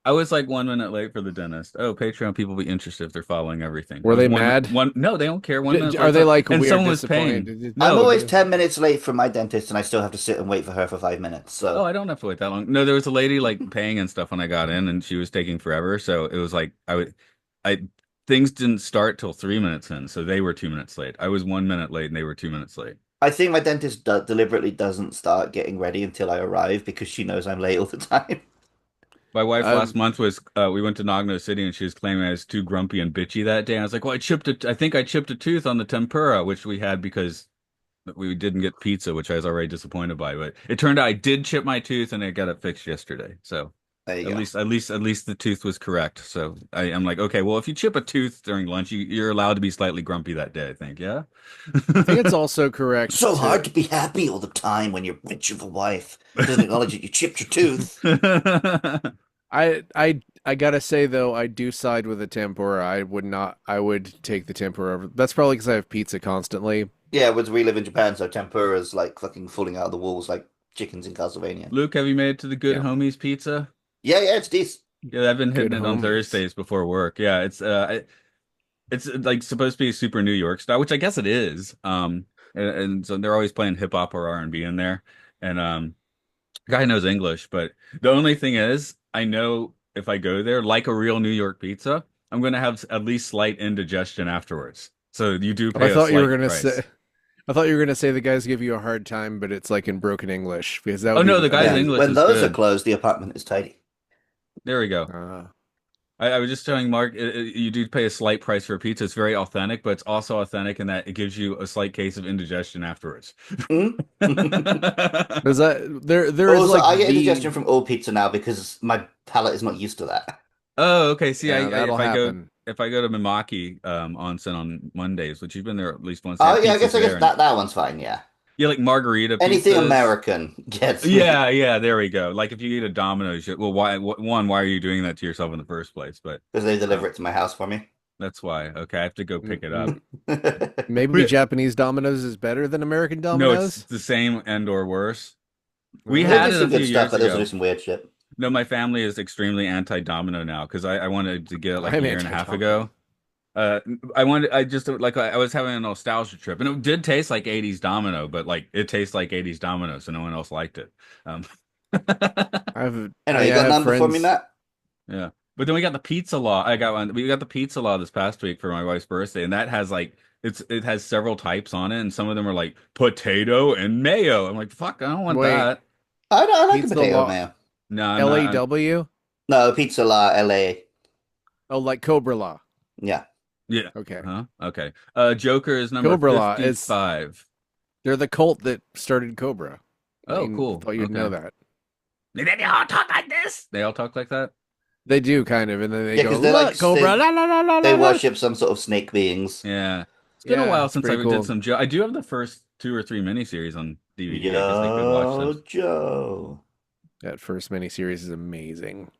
I was like 1 minute late for the dentist. Oh, Patreon people be interested if they're following everything. I Were was they mad? one. No, they don't care. 1 minute Are late, they like and weird someone was paying. disappointed? I'm No, always 10 minutes late for my dentist and I still have to sit and wait for her for 5 minutes. oh, So I don't have to wait that long. No, there was a lady like paying and stuff when I got in, and she was taking forever. So it was like I things didn't start till 3 minutes in, so they were 2 minutes late. I was 1 minute late, and they were 2 minutes late. I think my dentist deliberately doesn't start getting ready until I arrive because she knows I'm late all the time. My wife last I've month was we went to Nagano City, and she was claiming I was too grumpy and bitchy that day. I was like, well, I think I chipped a tooth on the tempura, which we had because we didn't get pizza, which I was already disappointed by. But it turned out I did chip my tooth, and I got it fixed yesterday. So. There you At go. least, at least the tooth was correct. So I'm like, okay, well, if you chip a tooth during lunch, you're allowed to be slightly grumpy that day, I think. Yeah. think it's also correct So to hard to be happy all the time when your bitch of a wife doesn't acknowledge that you chipped your tooth. I gotta say though, I do side with the tempura. I would not. I would take the tempura over. That's probably because I have pizza constantly. Yeah, we live in Japan, so tempura's like fucking falling out of the walls like chickens in Castlevania. Luke, have you made it to the Good Yeah, Homies Pizza? Yeah, yeah, it's decent. Yeah, I've been hitting good it on homies. Thursdays before work. Yeah, it's like supposed to be super New York style, which I guess it is. And so they're always playing hip hop or R&B in there. And guy knows English, but the only thing is, I know if I go there, like a real New York pizza, I'm going to have at least slight indigestion afterwards. So you do I pay a thought you were slight gonna say. price. I thought you were gonna say the guys give you a hard time, but it's like in broken English because that Oh would be no, the guy's Yeah, amazing. English when is those are good. closed, the apartment is tidy. There we go. Uh, I was just telling Mark, you do pay a slight price for a pizza. It's very authentic, but it's also authentic in that it gives you a slight case of indigestion afterwards. Hmm? there's that there is Also, like I get the indigestion from all pizza now because my palate is not used to that. Oh, okay. See, yeah that'll happen. if I go to Mimaki onsen on Mondays, which you've been there at least once, they Oh have yeah, pizzas I there, guess and that one's fine. Yeah, yeah, like margarita anything pizzas. American gets me Yeah, yeah, there we go. Like if you eat a Domino's, well, why are you doing that to yourself in the first place? But because they uh, deliver it to my house for me. that's why. Okay, I have to go pick it up. Mm, maybe Japanese Domino's is better than American No, it's Domino's. the same and or worse. We They Uh, had do it a some few good stuff, years but they also do ago. some weird shit. No, my family is extremely anti-domino now because I wanted to get it like a I'm year and a half anti-Domino. ago. Uh, I just like I was having a nostalgia trip, and it did taste like 80s domino, but like it tastes like 80s domino, so no one else liked it. Um, Anyway, I you got a have number for me, friends. Matt? yeah, but then we got the pizza law. I got one. We got the pizza law this past week for my wife's birthday, and that has like it has several types on it, and some of them are like potato and mayo. I'm like, fuck, I don't want Wait, that. I like a Pizza potato Law mayo. No, I'm not. LAW? No, Pizza La LA. Oh, like Cobra Law. Yeah. Yeah. Okay. Huh? Okay. Joker is number Cobra Law is 55. they're the cult that started Cobra. Oh, I cool. thought you'd know Okay. that. They all talk like this. They all talk like that. They do kind of, and then they Yeah, go, because they're like look, Cobra, la la la la they la la. worship some sort of snake beings. Yeah. It's been a Yeah, while it's since I pretty did cool. some Joe. I do have the first two or three miniseries on DVD. I guess I could watch Yo, those. Joe. That first miniseries is amazing.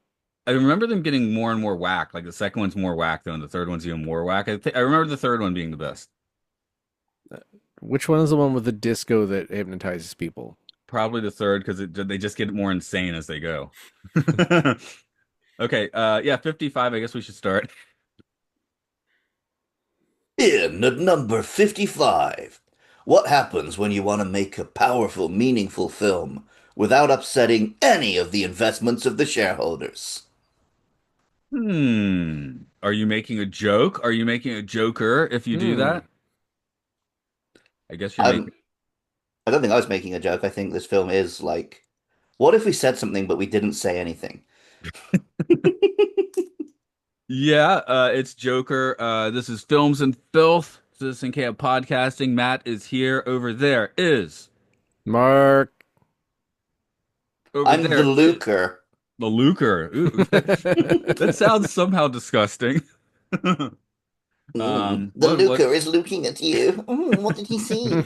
I remember them getting more and more whack. Like the second one's more whack though, and the third one's even more whack. I remember the third one being the best. Which one is the one with the disco that hypnotizes people? Probably the third because they just get more insane as they go. Okay. Yeah, 55. I guess we should start. In at number 55. What happens when you want to make a powerful, meaningful film without upsetting any of the investments of the shareholders? Are you making a joke? Are you making a joker if you do Hmm. that? I guess you're I'm, making. I don't think I was making a joke. I think this film is like, what if we said something but we didn't say anything? Yeah, it's Joker. This is Films and Filth. Citizen Camp Podcasting. Matt is here. Over there is. Mark. Over I'm the there is Luker. the Luker. Ooh, that sounds somehow disgusting. The What? Luker is looking at you. What did he see?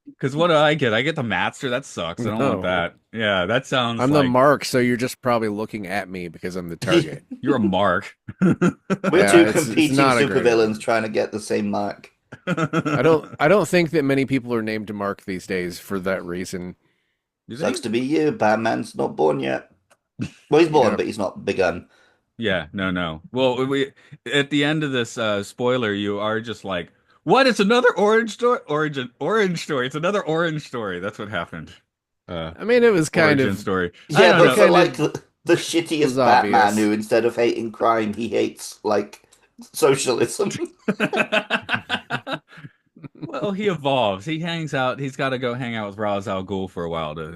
Because what do I get? I get the Master. That sucks. I don't want No. that. Yeah, that sounds I'm the like Mark, so you're just probably looking at me because I'm the target. you're a mark. We're Yeah, two it's competing not a great supervillains one. trying to get the same mark. I don't think that many people are named Mark these days for that reason. You Sucks think? to be you. Batman's not born yet. Well, he's born, Yeah. but he's not begun. Yeah, no, no. Well, we at the end of this spoiler, you are just like, what? It's another orange story, orange story. It's another orange story. That's what happened. Uh, I mean, it was kind origin of story. I Yeah, don't it but know. for kind like of the was shittiest Batman obvious. who instead of hating crime, he hates like socialism. Well, he evolves. He hangs out. He's got to go hang out with Ra's al Ghul for a while to,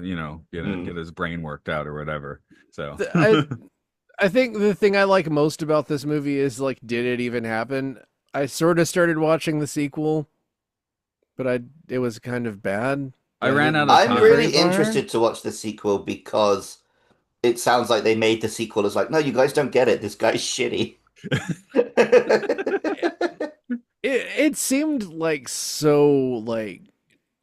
Hmm. get his brain worked out or whatever. So, I I think the thing I like most about this movie is like, did it even happen? I sort of started watching the sequel, but it was kind of bad. I I ran out didn't of I'm get very time. really far. interested to watch the sequel because it sounds like they made the sequel as like, no, you guys don't get it. This guy's shitty. It seemed like so like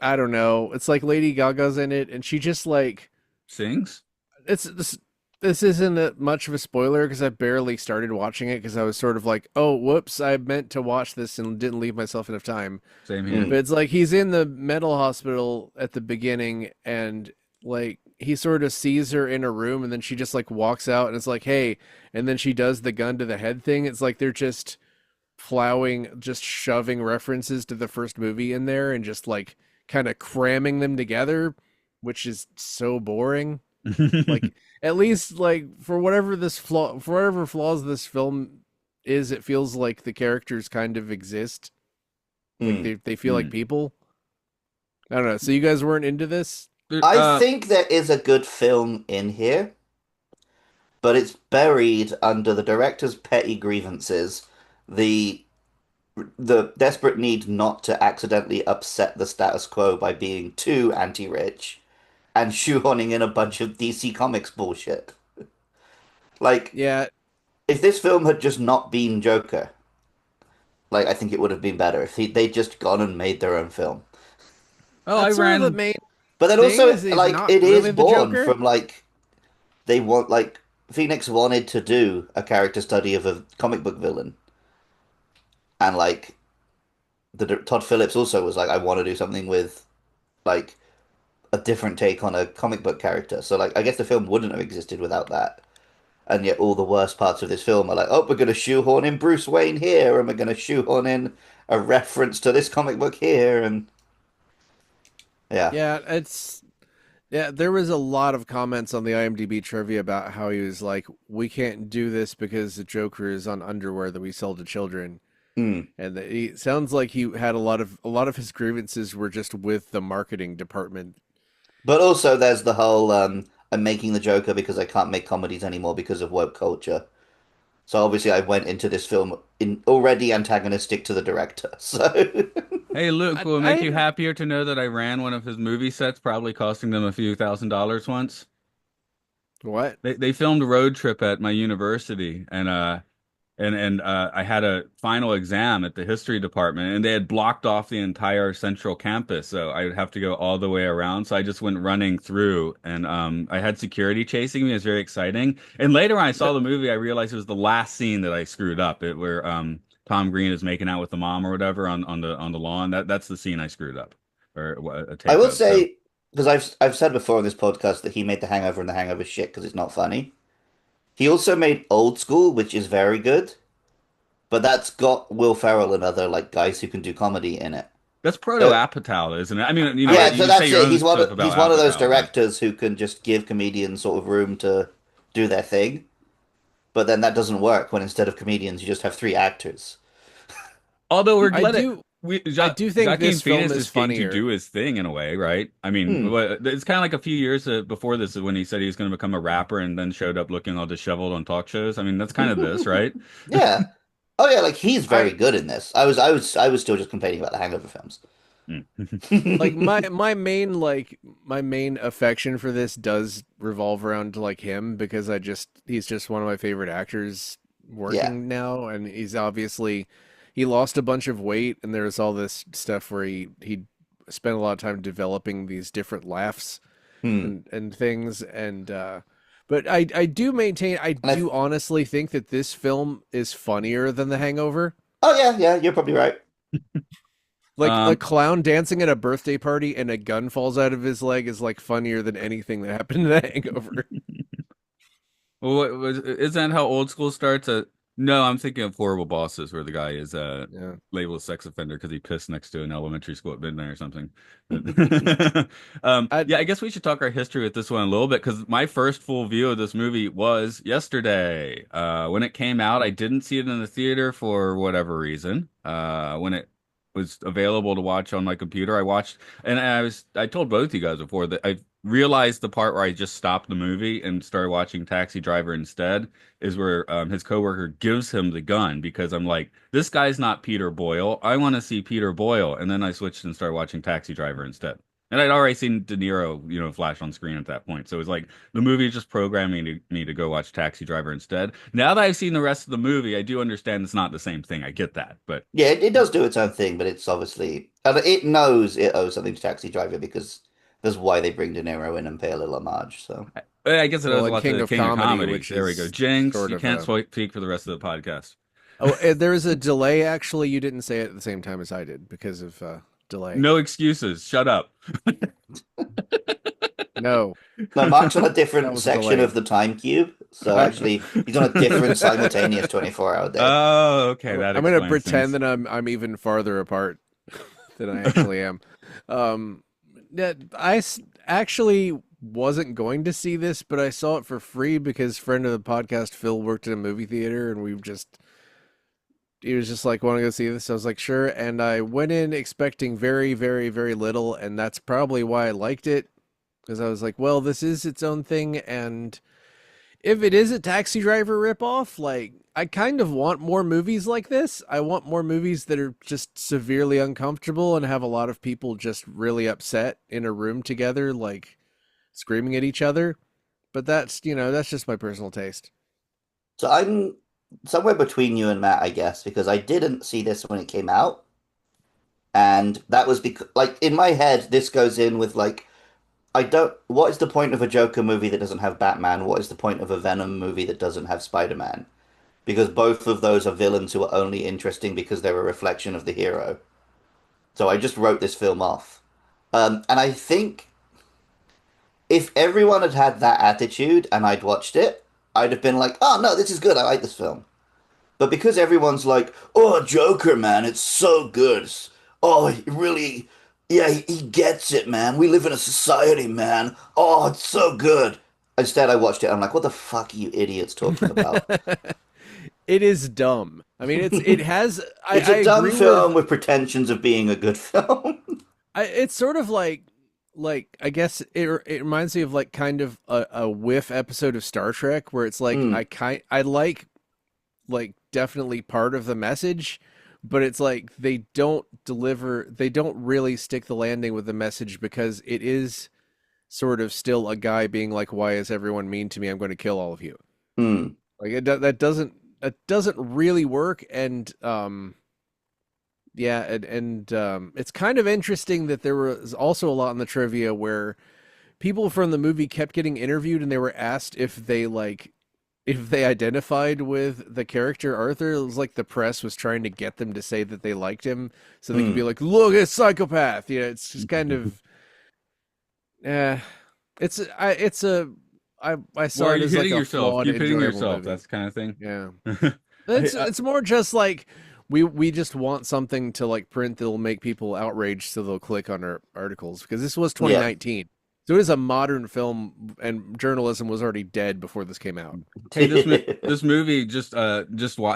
I don't know. It's like Lady Gaga's in it, and she just like Sings? it's this isn't much of a spoiler because I barely started watching it because I was sort of like, oh, whoops, I meant to watch this and didn't leave myself enough time. Same here. Hmm. But it's like he's in the mental hospital at the beginning, and like he sort of sees her in a room, and then she just like walks out, and it's like, hey, and then she does the gun to the head thing. It's like they're just plowing, just shoving references to the first movie in there, and just like kind of cramming them together, which is so boring. Like at least like for whatever flaws this film is, it feels like the characters kind of exist. Like Hmm. they feel like Hmm. people. I don't know. So you guys weren't into this? I Uh, think there is a good film in here, but it's buried under the director's petty grievances, the the desperate need not to accidentally upset the status quo by being too anti-rich, and shoehorning in a bunch of DC Comics bullshit. Like, Yeah, if this film had just not been Joker, like I think it would have been better if they'd just gone and made their own film. oh, I that's sort of the ran. main But then thing also, is he's like, not it is really the born Joker. from like they want like Phoenix wanted to do a character study of a comic book villain, and like the Todd Phillips also was like, I want to do something with like a different take on a comic book character. So like, I guess the film wouldn't have existed without that. And yet, all the worst parts of this film are like, oh, we're going to shoehorn in Bruce Wayne here, and we're going to shoehorn in a reference to this comic book here, and yeah. Yeah, it's yeah, there was a lot of comments on the IMDb trivia about how he was like, we can't do this because the Joker is on underwear that we sell to children. Hmm. And he sounds like he had a lot of his grievances were just with the marketing department. But also, there's the whole I'm making the Joker because I can't make comedies anymore because of woke culture. So obviously, I went into this film in already antagonistic to the director. So Hey, Luke, I, will it make you I happier to know that I ran one of his movie sets, probably costing them a few $1,000s once? what? They filmed a road trip at my university, and I had a final exam at the history department, and they had blocked off the entire central campus, so I would have to go all the way around. So I just went running through, and I had security chasing me. It was very exciting. And later, when I saw the movie, I realized it was the last scene that I screwed up. It where Tom Green is making out with the mom or whatever on the lawn. That's the scene I screwed up, or a I take will of. So. say, because I've said before on this podcast that he made The Hangover and The Hangover shit because it's not funny. He also made Old School, which is very good, but that's got Will Ferrell and other like guys who can do comedy in it. That's Proto So Apatow, isn't it? I mean, I yeah, so you say that's your it. own stuff about He's one of those Apatow, but directors who can just give comedians sort of room to do their thing. But then that doesn't work when instead of comedians you just have three actors. although we're I glad it, do we I do think Joaquin this film Phoenix is is getting to funnier. do his thing in a way, right? I mean, Hmm. it's kind of like a few years before this when he said he was going to become a rapper and then showed up looking all disheveled on talk shows. I mean, that's kind of this, right? Yeah. Oh yeah, like he's very I good in this. I was still just complaining about the Hangover films. Mm. like my main affection for this does revolve around like him because he's just one of my favorite actors Yeah. working now, and he lost a bunch of weight, and there's all this stuff where he spent a lot of time developing these different laughs Hmm. and things, and but I do maintain, I And I do honestly think that this film is funnier than The Hangover. Oh yeah, yeah, you're probably right. Like a Um, clown dancing at a birthday party and a gun falls out of his leg is like funnier than anything that happened in The Hangover. Well, isn't that how old school starts? No, I'm thinking of Horrible Bosses, where the guy is Yeah. labeled a sex offender because he pissed next to an elementary school at midnight or something. I Yeah, I guess we should talk our history with this one a little bit because my first full view of this movie was yesterday. When it came out, I didn't see it in the theater for whatever reason. When it was available to watch on my computer, I watched, and I told both you guys before that I realized the part where I just stopped the movie and started watching Taxi Driver instead is where his coworker gives him the gun because I'm like, this guy's not Peter Boyle. I want to see Peter Boyle, and then I switched and started watching Taxi Driver instead. And I'd already seen De Niro, flash on screen at that point. So it was like the movie is just programming me to go watch Taxi Driver instead. Now that I've seen the rest of the movie, I do understand it's not the same thing. I get that, but Yeah, it does do its own thing, but it's obviously and it knows it owes something to Taxi Driver because that's why they bring De Niro in and pay a little homage. So I guess it well, owes a and lot to King the of King of Comedy, Comedy. which There we go. is Jinx, sort you of can't a speak for the rest of the podcast. oh, there is a delay. Actually, you didn't say it at the same time as I did because of delay. No excuses. Shut up. No, no, Mark's on a that different was a section delay. of the time cube, so I'm actually he's on a different simultaneous 24-hour day. Oh, okay, that I'm gonna explains pretend things. that I'm even farther apart than I actually am. Um, actually wasn't going to see this, but I saw it for free because friend of the podcast Phil worked at a movie theater, and he was just like, "Want to go see this?" I was like, "Sure," and I went in expecting very, very, very little, and that's probably why I liked it because I was like, "Well, this is its own thing," and if it is a Taxi Driver ripoff, like I kind of want more movies like this. I want more movies that are just severely uncomfortable and have a lot of people just really upset in a room together, like screaming at each other. But that's just my personal taste. So I'm somewhere between you and Matt, I guess, because I didn't see this when it came out, and that was because, like, in my head, this goes in with like, I don't. What is the point of a Joker movie that doesn't have Batman? What is the point of a Venom movie that doesn't have Spider-Man? Because both of those are villains who are only interesting because they're a reflection of the hero. So I just wrote this film off. And I think if everyone had had that attitude and I'd watched it, I'd have been like, oh no, this is good. I like this film. But because everyone's like, oh, Joker, man, it's so good. Oh, he really, yeah, he gets it, man. We live in a society, man. Oh, it's so good. Instead, I watched it. I'm like, what the fuck are you idiots talking about? It is dumb. I mean, it has. It's I a dumb agree film with. with pretensions of being a good film. It's sort of like I guess it reminds me of like kind of a whiff episode of Star Trek where it's like Mm, I like definitely part of the message, but it's like they don't really stick the landing with the message because it is sort of still a guy being like, why is everyone mean to me? I'm going to kill all of you. mm. Like that doesn't really work. And yeah, and it's kind of interesting that there was also a lot in the trivia where people from the movie kept getting interviewed and they were asked if they identified with the character Arthur. It was like the press was trying to get them to say that they liked him so they could be Mm. like, look, it's psychopath. It's just kind of eh. It's a I Well, saw are it you as like hitting a yourself? flawed, Keep hitting enjoyable yourself. movie. That's the kind of thing. Yeah. I, It's more just like we just want something to like print that'll make people outraged so they'll click on our articles because this was Yeah. 2019. So it is a modern film and journalism was already dead before this came out. hey, this movie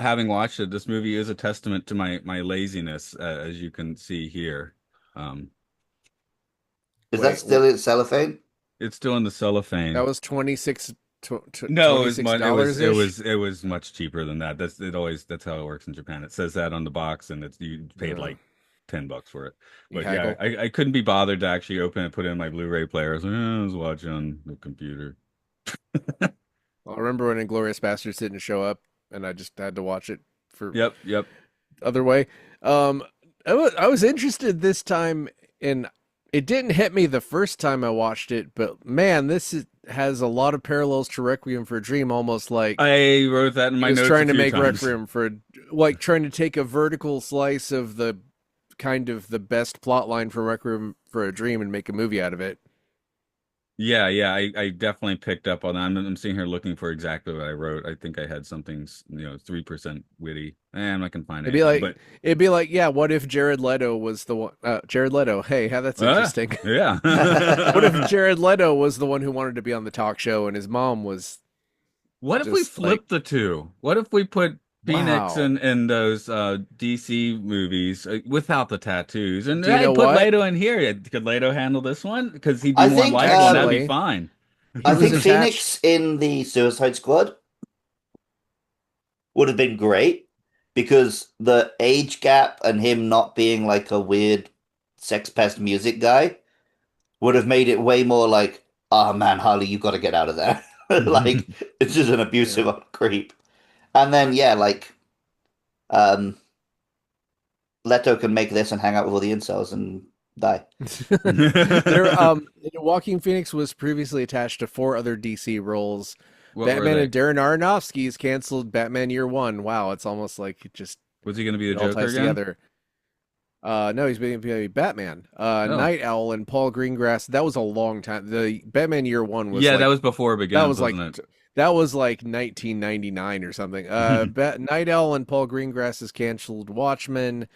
having watched it, this movie is a testament to my laziness, as you can see here. Um, Is that Wait, still in cellophane? it's still in the that cellophane. was No, $26-ish. it was much cheaper than that. That's how it works in Japan. It says that on the box, and it's you paid Uh, like $10 for it. you But yeah, haggle. I couldn't be bothered to actually open it, put it in my Blu-ray player. I was like, I was watching on the computer. I remember when Inglorious Bastards didn't show up and I just had to watch it for Yep, yep. other way. Um, I was interested this time in it didn't hit me the first time I watched it, but man, has a lot of parallels to Requiem for a Dream, almost like I wrote that in he my was notes a trying to few make times. Requiem for like trying to take a vertical slice of the kind of the best plot line for Requiem for a Dream and make a movie out of it. Yeah, yeah, I definitely picked up on that. I'm sitting here looking for exactly what I wrote. I think I had something, 3% witty. I'm not gonna find It'd be anything. like But it'd be like, yeah, what if Jared Leto was the one? Jared Leto. Hey, how that's interesting. yeah. What if Jared Leto was the one who wanted to be on the talk show and his mom was What if we just like, flip the two? What if we put Phoenix wow. in those DC movies without the tattoos? And Do you hey, know put what? Leto in here. Could Leto handle this one? Because he'd be I more think likable, and that'd um be Actually, fine. he I was think attached. Phoenix in the Suicide Squad would have been great because the age gap and him not being like a weird sex pest music guy would have made it way more like, oh man, Harley, you got to get out of there. Like it's just an abusive Yeah. old creep. And then I, yeah, like um Leto can make this and hang out with all the incels and die. there, Joaquin Phoenix was previously attached to four other DC roles. What were Batman they? and Darren Aronofsky's canceled Batman Year One. Wow, it's almost like Was he going to be the it all Joker ties again? together. No, he's being Batman. Oh, Night Owl and Paul Greengrass. That was a long time. The Batman Year One was yeah, that like was before it that begins, was like wasn't that was like 1999 or something. it? Night Owl and Paul Greengrass is canceled. Watchmen,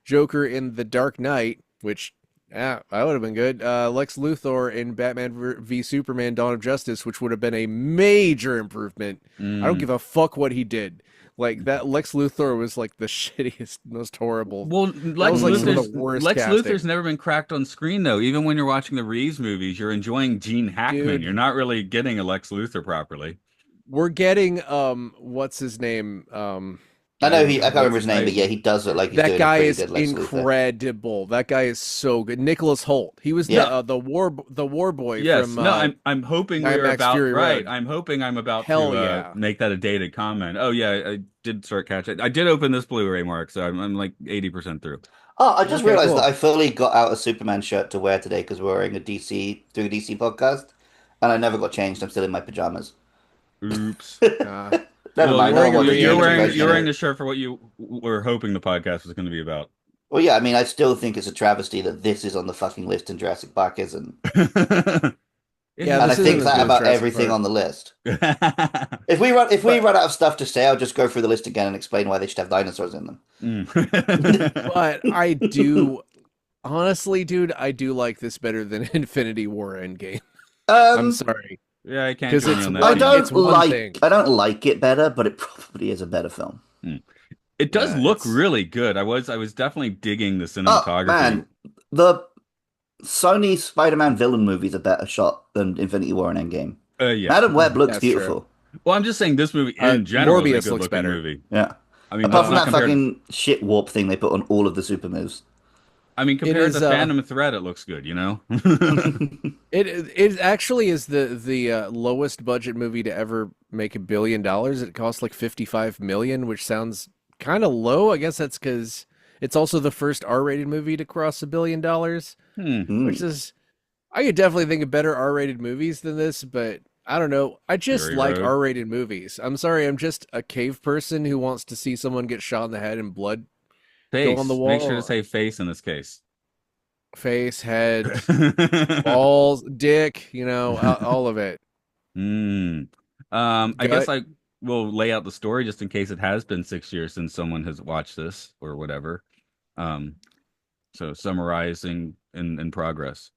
Joker in The Dark Knight, which yeah, that would have been good. Lex Luthor in Batman v Superman: Dawn of Justice, which would have been a major improvement. I don't Mm. give a fuck what he did. Like that Lex Luthor was like the shittiest, most horrible. Well, That was like some of the Mm. worst Lex Luthor's casting. never been cracked on screen though. Even when you're watching the Reeves movies, you're enjoying Gene Hackman. You're Dude, not really getting a Lex Luthor properly. we're getting what's his name? I know I can't remember What's his his name, but name? yeah, he does look like he's That doing a guy pretty is good Lex Luthor. incredible. That guy is so good. Nicholas Holt. He was Yeah. the war boy Yes. from No, I'm hoping Mad we're Max about Fury right. Road. I'm hoping I'm about Hell to yeah. make that a dated comment. Oh yeah, I did start catching it. I did open this Blu-ray, Mark, so I'm like 80% through. Oh, I just Okay, realized that cool. I fully got out a Superman shirt to wear today because we're wearing doing a DC podcast, and I never got changed. I'm still in my pajamas. Oops. Never Well, I'm mind, no one wearing a wants to you're change wearing anything reanimator you're wearing anyway. the shirt for what you were hoping the podcast was going to be about. Well, yeah, I mean, I still think it's a travesty that this is on the fucking list and Jurassic Park isn't. It Yeah, And I this has isn't think as that good as about Jurassic everything Park. on the list. to. If we But run out of stuff to say, I'll just go through the list again and explain why they should have dinosaurs in them. mm. But I do honestly, dude, I do like this better than Infinity War Endgame. I'm Um, sorry. Yeah, I can't Because join you on that either. it's one thing. I don't like it better, but it probably is a better film. Mm. It does Yeah, look it's really good. I was definitely digging the Oh cinematography. man, the Sony Spider-Man villain movie's a better shot than Infinity War and Endgame. Yeah. Madam Web looks that's true. beautiful. Well, I'm just saying this movie in general is a Morbius good looks looking better. movie. Yeah. I mean, Apart not from not that compared. fucking shit warp thing they put on all of the super moves. I mean, It compared to is Phantom Thread, it looks good, you know? it actually is the lowest budget movie to ever make $1 billion. It cost like 55 million, which sounds kind of low. I guess that's because it's also the first R-rated movie to cross $1 billion, Hmm. which Mm. is I could definitely think of better R-rated movies than this, but I don't know. I just Fury like Road. R-rated movies. I'm sorry, I'm just a cave person who wants to see someone get shot in the head and blood go on the Face. Make sure to wall. say face in this case. Face, head, balls, dick, all of it. Hmm. I guess Gut. I will lay out the story just in case it has been 6 years since someone has watched this or whatever. Um, so summarizing in progress.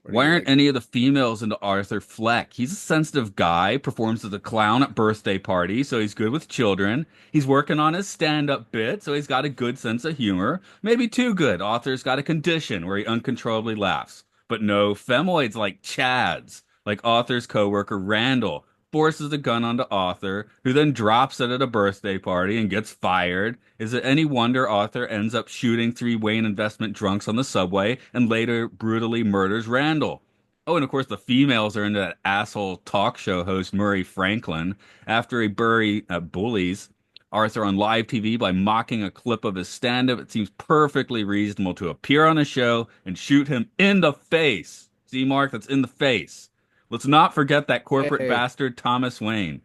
What do Why you aren't like? any of the females into Arthur Fleck? He's a sensitive guy, performs as a clown at birthday parties, so he's good with children. He's working on his stand-up bit, so he's got a good sense of humor. Maybe too good. Arthur's got a condition where he uncontrollably laughs. But no femoids like Chad's, like Arthur's coworker Randall, forces a gun onto Arthur, who then drops it at a birthday party and gets fired. Is it any wonder Arthur ends up shooting three Wayne investment drunks on the subway and later brutally murders Randall? Oh, and of course, the females are into that asshole talk show host Murray Franklin after he bullies Arthur on live TV by mocking a clip of his stand-up. It seems perfectly reasonable to appear on a show and shoot him in the face. See, Mark, that's in the face. Let's not forget that corporate Hey, bastard Thomas Wayne.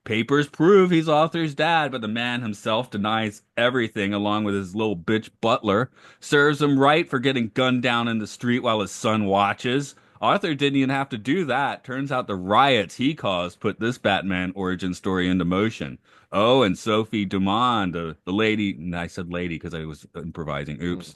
Papers prove he's Arthur's dad, but the man himself denies everything along with his little bitch butler. Serves him right for getting gunned down in the street while his son watches. Arthur didn't even have to do that. Turns out the riots he caused put this Batman origin story into motion. Oh, and Sophie Dumond, the lady, and I said lady because I was improvising. Oops.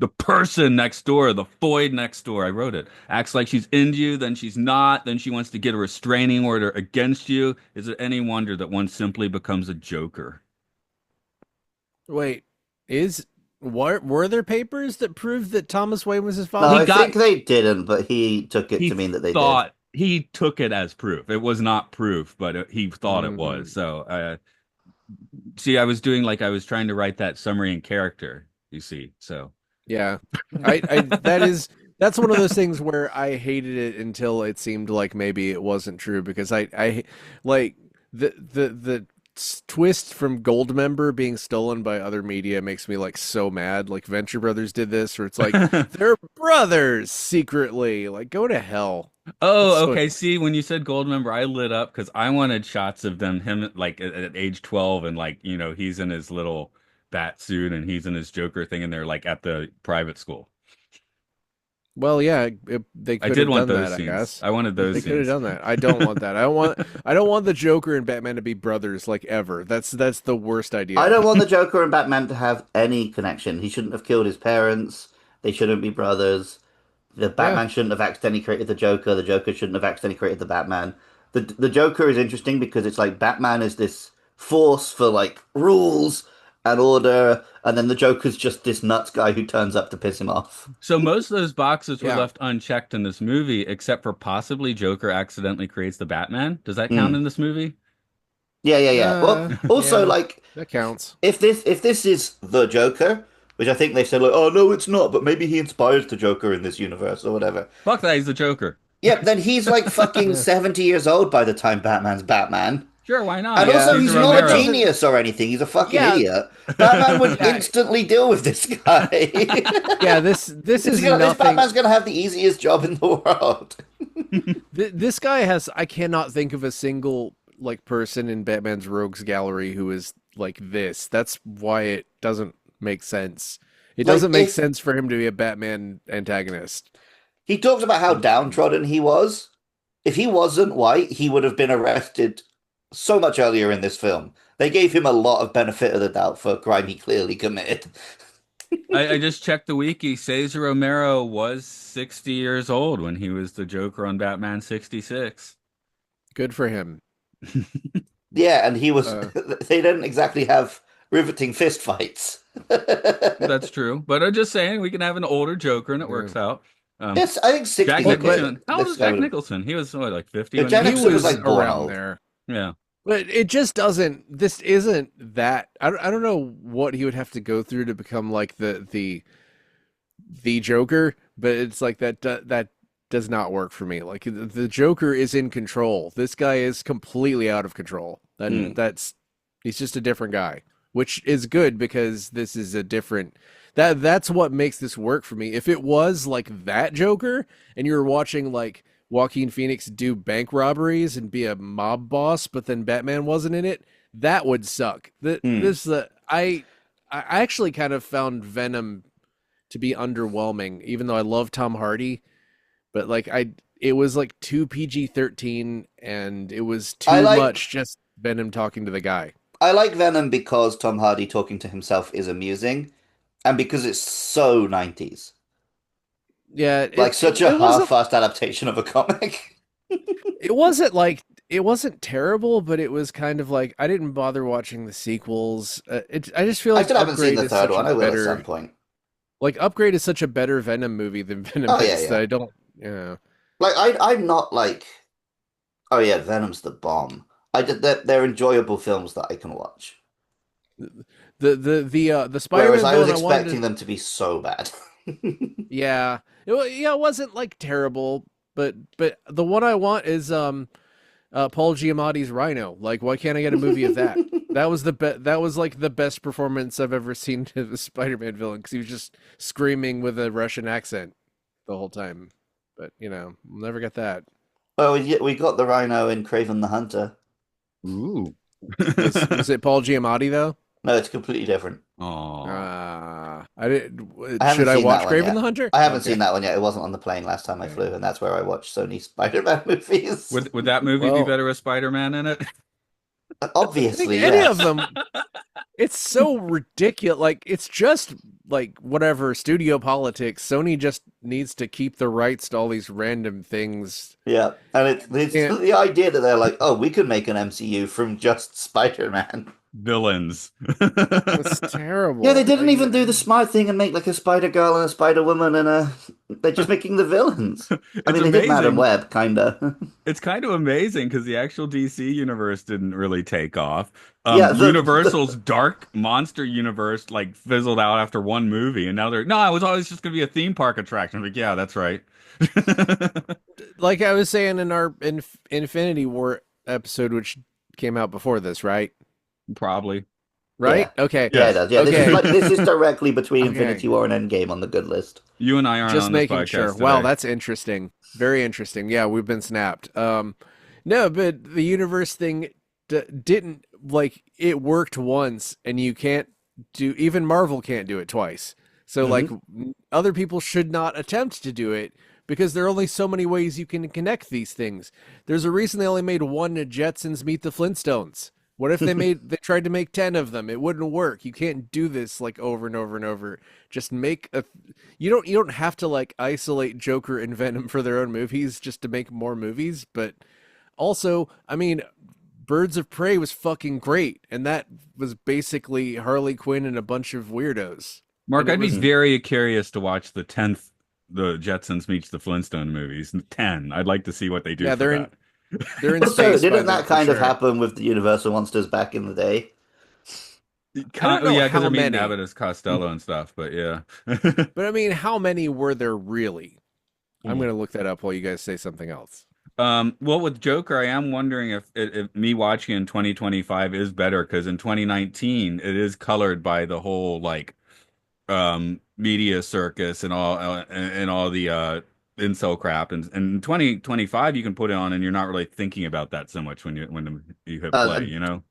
The person next door, the void next door, I wrote it, acts like she's into you, then she's not, then she wants to get a restraining order against you. Is it any wonder that one simply becomes a joker? Wait, is were there papers that proved that Thomas Wayne was his No, He father? I think got, they didn't, but he took it he to mean that they did. thought, he took it as proof. It was not proof, but he thought it was. Hmm. So, see, I was doing like I was trying to write that summary in character, you see. So, Yeah, I that's one of those things where I hated it until it seemed like maybe it wasn't true because I like the twist from Goldmember being stolen by other media makes me like so mad. Like Venture Brothers did this, where it's like they're brothers secretly. Like go to hell. It's oh, so okay. See, when you said gold member, I lit up because I wanted shots of him like at age 12, and like, he's in his little bat suit and he's in his Joker thing, and they're like at the private school. well, yeah, they I could did have want done those that, I scenes. guess. I wanted those They could have scenes. done that. I don't want that. I don't want the Joker and Batman to be brothers like ever. That's the worst I idea. don't want the Joker and Batman to have any connection. He shouldn't have killed his parents. They shouldn't be brothers. The Yeah. Batman shouldn't have accidentally created the Joker. The Joker shouldn't have accidentally created the Batman. The Joker is interesting because it's like Batman is this force for like rules and order, and then the Joker's just this nuts guy who turns up to piss him off. So most of those boxes were Yeah. left unchecked in this movie, except for possibly Joker accidentally creates the Batman. Does that count Mm. in this movie? Yeah, yeah, yeah. Well, also Yeah, like that counts. if this is the Joker, which I think they said like, oh no, it's not, but maybe he inspires the Joker in this universe or whatever. Fuck that, he's the Joker. Yep, then he's like fucking Yeah. 70 years old by the time Batman's Batman. Sure, why And not? Yeah, also, Cesar he's it, not it a Romero. doesn't. genius or anything. He's a fucking Yeah, idiot. Batman would yeah, instantly deal with this guy. yeah. This is This nothing. Batman's gonna have the easiest job in the world. This guy has. I cannot think of a single like person in Batman's rogues gallery who is like this. That's why it doesn't make sense. It Like, doesn't make if sense for him to be a Batman antagonist. he talks about how downtrodden he was, if he wasn't white, he would have been arrested so much earlier in this film. They gave him a lot of benefit of the doubt for a crime he clearly committed. I just checked the wiki. Cesar Romero was 60 years old when he was the Joker on Batman 66. Good for him. Yeah, and he was. Uh, They didn't exactly have riveting fist fights. That's true. But I'm just saying we can have an older Joker and it yeah. works out. Um, Yes, I think Jack 60's But okay. Nicholson. How old This is guy Jack would have. Nicholson? He was what, like 50 Yeah, when he Jack he was. Nicholson was was like born around old. there. Yeah. But it just doesn't. This isn't that. I don't know what he would have to go through to become like the Joker. But it's like that does not work for me. Like the Joker is in control. This guy is completely out of control. And Hmm. he's just a different guy, which is good because this is a different. That's what makes this work for me. If it was like that Joker, and you were watching like Joaquin Phoenix do bank robberies and be a mob boss, but then Batman wasn't in it, that would suck. Hmm. I actually kind of found Venom to be underwhelming, even though I love Tom Hardy, but like it was like too PG-13 and it was I too like much just Venom talking to the guy. I like Venom because Tom Hardy talking to himself is amusing, and because it's so 90s. Yeah, Like such a it wasn't half-assed adaptation of a comic. it wasn't like it wasn't terrible, but it was kind of like I didn't bother watching the sequels. I just feel I like still haven't seen Upgrade the is third such a one. I will at some better point. like Upgrade is such a better Venom movie than Venom Oh yeah, is that yeah. I don't. Yeah, Like I'm not like, oh yeah, Venom's the bomb. They're enjoyable films that I can watch. the Whereas Spider-Man I was villain I wanted expecting to. them to be so bad. Yeah, yeah, it wasn't like terrible, but the one I want is Paul Giamatti's Rhino. Like, why can't I get a movie of that? That was that was like the best performance I've ever seen of a Spider-Man villain because he was just screaming with a Russian accent the whole time. But we'll never get that. Well, we got the Rhino in Craven the Hunter. Ooh. Was it Paul Giamatti though? No, it's completely different. Oh, I did. I haven't Should I seen that watch one Graven the yet. Hunter? I haven't Okay. seen that one yet. It wasn't on the plane last time I Okay. flew, and that's where I watched Sony Spider-Man movies. would that movie be Well, better with Spider-Man in it? I think Obviously, any of yes. them. It's so ridiculous. Like it's just like whatever studio politics. Sony just needs to keep the rights to all these random things. Yeah, and it's And the idea that they're like, oh, we could make an MCU from just Spider-Man. Villains. it's Yeah, they terrible. didn't Like, even do the smart thing and make like a Spider-Girl and a Spider-Woman and a. They're just making the villains. I It's mean, they did Madam amazing. Web, kinda. It's kind of amazing because the actual DC universe didn't really take off. Yeah, Universal's dark monster universe like fizzled out after one movie, and now they're no, it was always just going to be a theme park attraction. I'm like, yeah, that's right. like I was saying in our Infinity War episode, which came out before this, right? Probably. yeah, Right? Okay. yeah. It Yes. does. Yeah, Okay. this is directly between Okay. Infinity War and Endgame on the good list. You and I aren't Just on this making sure. podcast Wow, today. that's interesting. Very interesting. Yeah, we've been snapped. No, but the universe thing didn't like it worked once, and you can't do even Marvel can't do it twice. So like Hmm. other people should not attempt to do it because there are only so many ways you can connect these things. There's a reason they only made one Jetsons Meet the Flintstones. What if they tried to make 10 of them? It wouldn't work. You can't do this like over and over and over. Just make a you don't have to like isolate Joker and Venom for their own movies just to make more movies, but also, I mean, Birds of Prey was fucking great, and that was basically Harley Quinn and a bunch of weirdos. Mark, And it I'd be was very curious to watch the Jetsons meets the Flintstone movies. 10. I'd like to see what they do yeah, for that. they're in Also, space by didn't then that for kind of sure. happen with the Universal monsters back in the day? I don't Oh know yeah, because how they're meeting many, Abbott as Costello and stuff. But yeah. but I mean, how many were there really? I'm Hmm. gonna look that up while you guys say something else. Well, with Joker, I am wondering if me watching in 2025 is better because in 2019 it is colored by the whole like media circus and all the incel crap, and in 2025 you can put it on and you're not really thinking about that so much when you hit play, Uh, you know.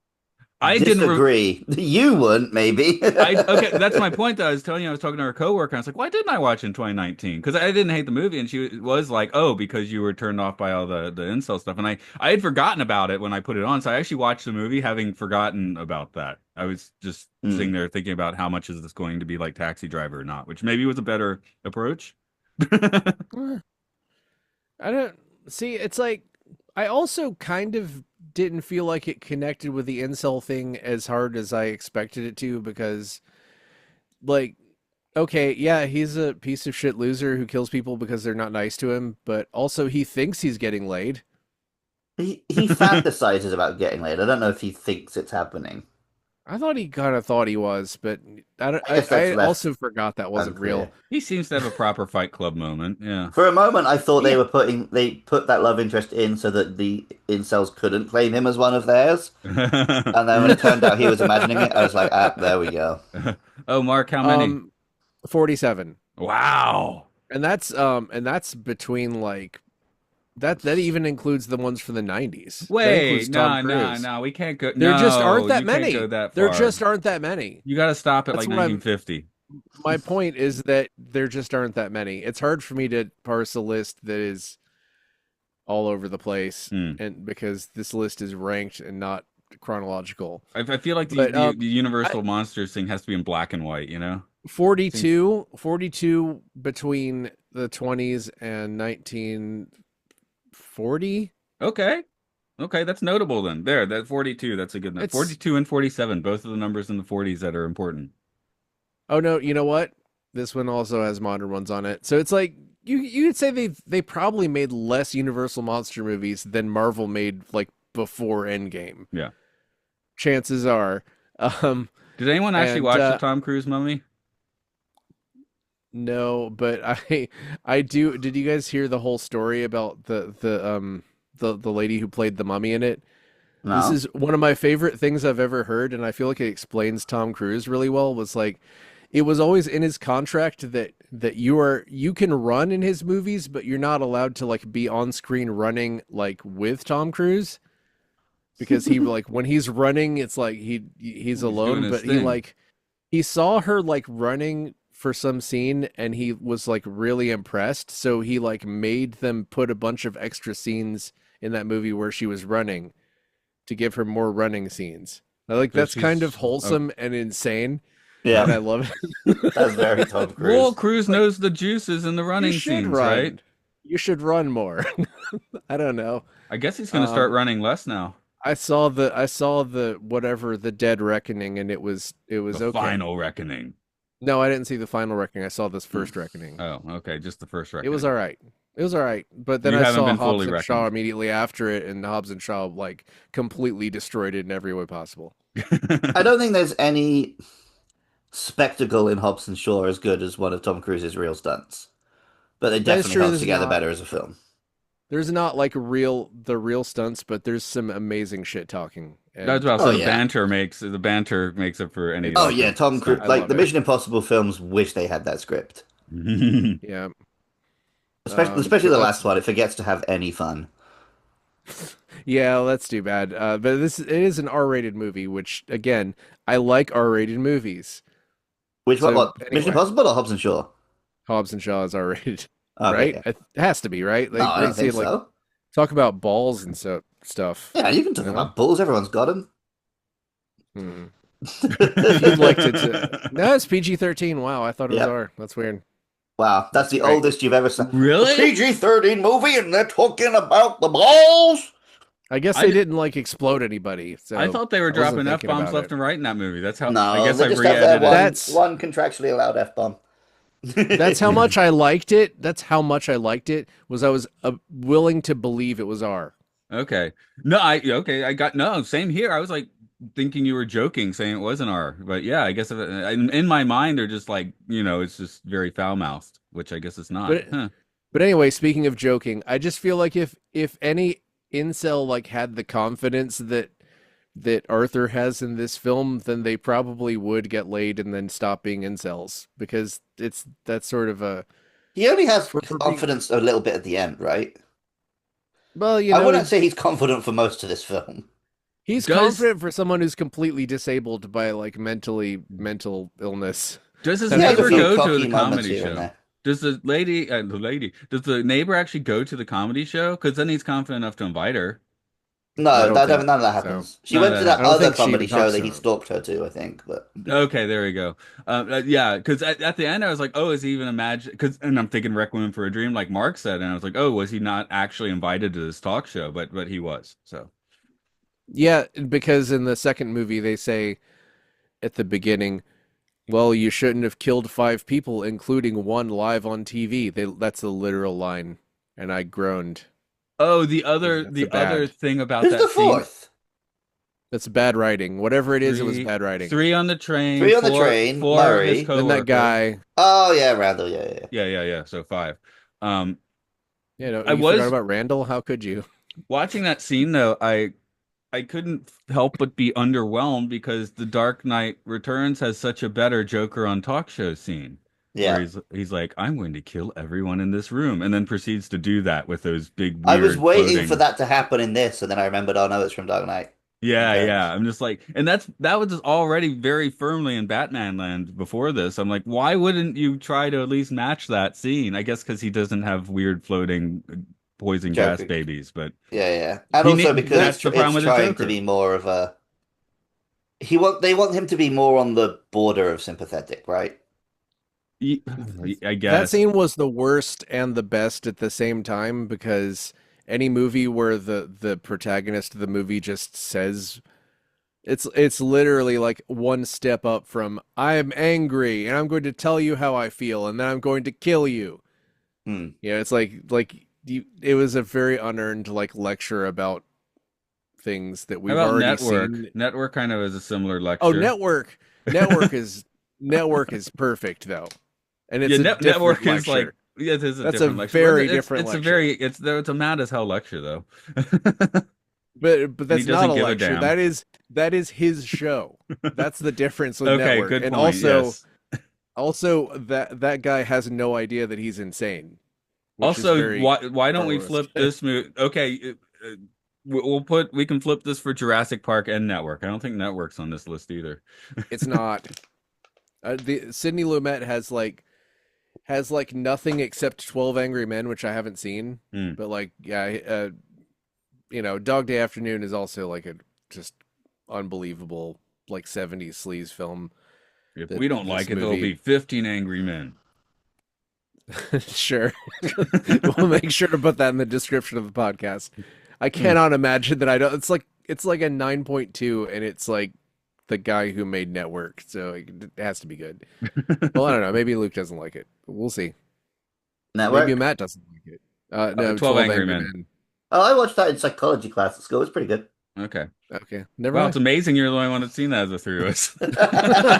I didn't re Disagree. You wouldn't, maybe. I okay, that's my point that I was telling you. I was talking to her coworker. And I was like, "Why didn't I watch in 2019?" Because I didn't hate the movie, and she was like, "Oh, because you were turned off by all the incel stuff." And I had forgotten about it when I put it on, so I actually watched the movie having forgotten about that. I was just Hmm. sitting there thinking about how much is this going to be like Taxi Driver or not, which maybe was a better approach. Eh, I don't see. It's like I also kind of didn't feel like it connected with the incel thing as hard as I expected it to because, like, okay, yeah, he's a piece of shit loser who kills people because they're not nice to him, but also he thinks he's getting laid. He fantasizes about getting laid. I don't know if he thinks it's happening. I thought he kind of thought he was, but I, don't- I guess that's I left also forgot that wasn't real. unclear. He seems to have a proper Fight Club moment. Yeah. For a moment, I thought Yeah. they put that love interest in so that the incels couldn't claim him as one of theirs. And then when it turned out he was imagining it, I was like, ah, there we go. Oh, Mark, how many? Um, 47. Wow. And that's between like that even includes the ones from the 90s. That includes Wait, Tom no, no, Cruise. no. We can't go. There just No, aren't that you can't go many. that There far. just aren't that many. You got to stop at That's like what I'm 1950. my point is that there just aren't that many. It's hard for me to parse a list that is all over the place Hmm. and because this list is ranked and not chronological. I feel like But the I, Universal Monsters thing has to be in black and white. You know. Seems 42 between the 20s and 1940. okay. Okay, that's notable then. There, that 42. That's a good number. It's 42 and 47, both of the numbers in the 40s that are important. Oh no, you know what? This one also has modern ones on it. So it's like you'd say they probably made less Universal monster movies than Marvel made like before Endgame. Yeah. Chances are. Um Did anyone actually and watch the Tom Cruise Mummy? no, but I do did you guys hear the whole story about the lady who played the mummy in it? This No? is one of my favorite things I've ever heard, and I feel like it explains Tom Cruise really well. Was like, it was always in his contract that you can run in his movies, but you're not allowed to like be on screen running like with Tom Cruise because he like when he's running, it's like he's He's doing alone, his but he thing. like he saw her like running for some scene and he was like really impressed, so he like made them put a bunch of extra scenes in that movie where she was running to give her more running scenes. I like So that's kind of she's wholesome and insane, and Yeah, I love it. that's very Tom well, Cruise. Cruise Like, knows the juices in the you running should scenes, right? run. You should run more. I don't know. I guess he's gonna start Um, running less now. I saw the whatever the Dead Reckoning, and it The was okay. final reckoning. No, I didn't see the final Reckoning. I saw this Hmm. first Reckoning. Oh, okay, just the first It was reckoning. all right. It was all right. But then You I haven't saw been fully Hobbs and Shaw reckoned. immediately after it, and Hobbs and Shaw like completely destroyed it in every way possible. I don't think there's any spectacle in Hobbs and Shaw as good as one of Tom Cruise's real stunts, but they That is definitely true. held together better as a film. There's not like real stunts, but there's some amazing shit talking, That's and Oh about yeah. the banter makes up for any Oh lack it's yeah, of Tom Cruise. stunt. I Like love the it. Mission Impossible films wish they had that script. Yeah. Especially But the last that's one. It forgets to have any fun. yeah, that's too bad. But it is an R-rated movie, which again, I like R-rated movies. Which So what? Mission anyway, Impossible or Hobbs and Shaw? Hobbs and Shaw is R-rated, Okay, right? yeah. It has to be, right? No, Like I they don't say, think like so. talk about balls and stuff. Yeah, you can talk No, about bulls. Everyone's got them. hmm. You'd liked it to. No, it's PG-13. Wow, I thought it was Yep. R. That's weird. Wow, that's That's the great. oldest you've ever seen. A Really? PG-13 movie, and they're talking about the balls. I guess I, they d- didn't like explode anybody, I so thought they were I wasn't dropping F thinking bombs about left it. and right in that movie. That's how I No, guess they I've just have their re-edited it. That's one contractually allowed F-bomb. that's how much I liked it. That's how much I liked it. Was I was willing to believe it was R. Okay. No, I got no, same here. I was like thinking you were joking saying it wasn't R. But yeah, I guess in my mind they're just like, it's just very foul-mouthed, which I guess it's not. But Huh. but anyway, speaking of joking, I just feel like if any incel like had the confidence that Arthur has in this film, then they probably would get laid and then stop being incels because it's that's sort of a He only has for being confidence a little bit at the end, right? well, I wouldn't say he's confident for most of this film. he's Does confident for someone who's completely disabled by like mental illness. does his He That's has a neighbor few different. go to cocky the moments comedy here and show? there. Does does the neighbor actually go to the comedy show? Because then he's confident enough to invite her. I No, don't think none of that so. happens. She None of went to that that I don't happens. other think she comedy even show talks that to he him. stalked her to, I think. But Okay, there we go. Yeah, because at the end I was like, oh, is he even imagine? Because and I'm thinking Requiem for a Dream, like Mark said, and I was like, oh, was he not actually invited to this talk show? But he was. So Yeah, because in the second movie they say at the beginning, well, you shouldn't have killed five people, including one live on TV. That's the literal line, and I groaned. oh, 'Cause that's a the other bad. thing about who's the that scene, fourth? That's bad writing. Whatever it is, it was three bad writing. three on the train, Three on the train, four his Murray. Then that coworker. guy. Oh yeah, Randall. Yeah, yeah. Yeah. So five. Um, You know, I you forgot was about Randall. How could you? watching that scene though. I couldn't help but be underwhelmed because The Dark Knight Returns has such a better Joker on talk show scene where Yeah. he's like, I'm going to kill everyone in this room, and then proceeds to do that with those big I was weird waiting for floating. that to happen in this, and then I remembered, oh no, it's from Dark Knight Yeah. Returns. I'm just like, and that was already very firmly in Batman land before this. I'm like, why wouldn't you try to at least match that scene? I guess because he doesn't have weird floating poison gas Joker. babies, but Yeah, yeah, and also because that's the problem it's with the trying to Joker. be more of a they want him to be more on the border of sympathetic, right? Ye- I That guess. scene was the worst and the best at the same time because any movie where the protagonist of the movie just says it's literally like one step up from I'm angry and I'm going to tell you how I feel and then I'm going to kill you. Hmm. You know, it's it was a very unearned like lecture about things that How we've about already Network? seen. Network kind of is a similar Oh, lecture. network is perfect though. And Yeah, it's a different Network is like lecture. yeah, it is a That's a different lecture. But very different it's a lecture. very it's a mad as hell lecture though. But And he that's not doesn't a give a lecture. damn. That is his show. That's the difference with Okay, network. good And point. Yes. also that guy has no idea that he's insane, which is Also, very why don't Star we Wars. flip this movie? Okay, we can flip this for Jurassic Park and Network. I don't think Network's on this list either. It's not. The Sidney Lumet has like nothing except 12 Angry Men, which I haven't seen. Hmm. But like, yeah, Dog Day Afternoon is also like a just unbelievable like 70s sleaze film. If That we don't this like it, there'll movie, be 15 angry men. sure, we'll make sure to put that in the description of the podcast. I Hmm. cannot imagine that I don't. It's like a 9.2, and it's like the guy who made Network, so it has to be good. Well, I don't know. Maybe Luke doesn't like it. We'll see. Maybe Network. Matt doesn't like it. No, 12 12 Angry Angry Men. Men. Oh, I watched that in psychology class at school. It's pretty good. Okay. Okay, never Well, it's mind. amazing you're the only one that's seen that of the three of us.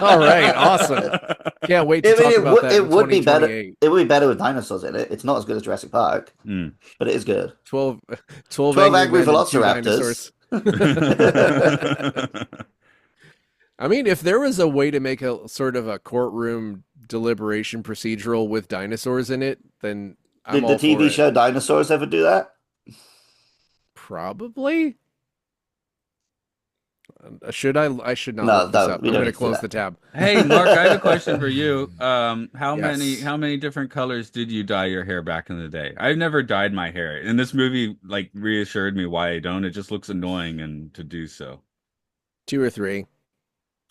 All right, awesome. Can't wait to I mean, talk about that it in would be better. 2028. It would be better with dinosaurs in it. It's not as good as Jurassic Park, Hmm. but it is good. 12, 12 12 Angry Angry Men and two Velociraptors. dinosaurs. I mean, if there was a way to make a sort of a courtroom deliberation procedural with dinosaurs in it, then I'm Did the all for TV it. show Dinosaurs ever do that? Probably. Should I? I should not No, look this no, up. we I'm don't going to need to do close that. the tab. Hey, Mark, I have a question for you. Yes. How many different colors did you dye your hair back in the day? I've never dyed my hair, and this movie like reassured me why I don't. It just looks annoying and to do so. Two or three.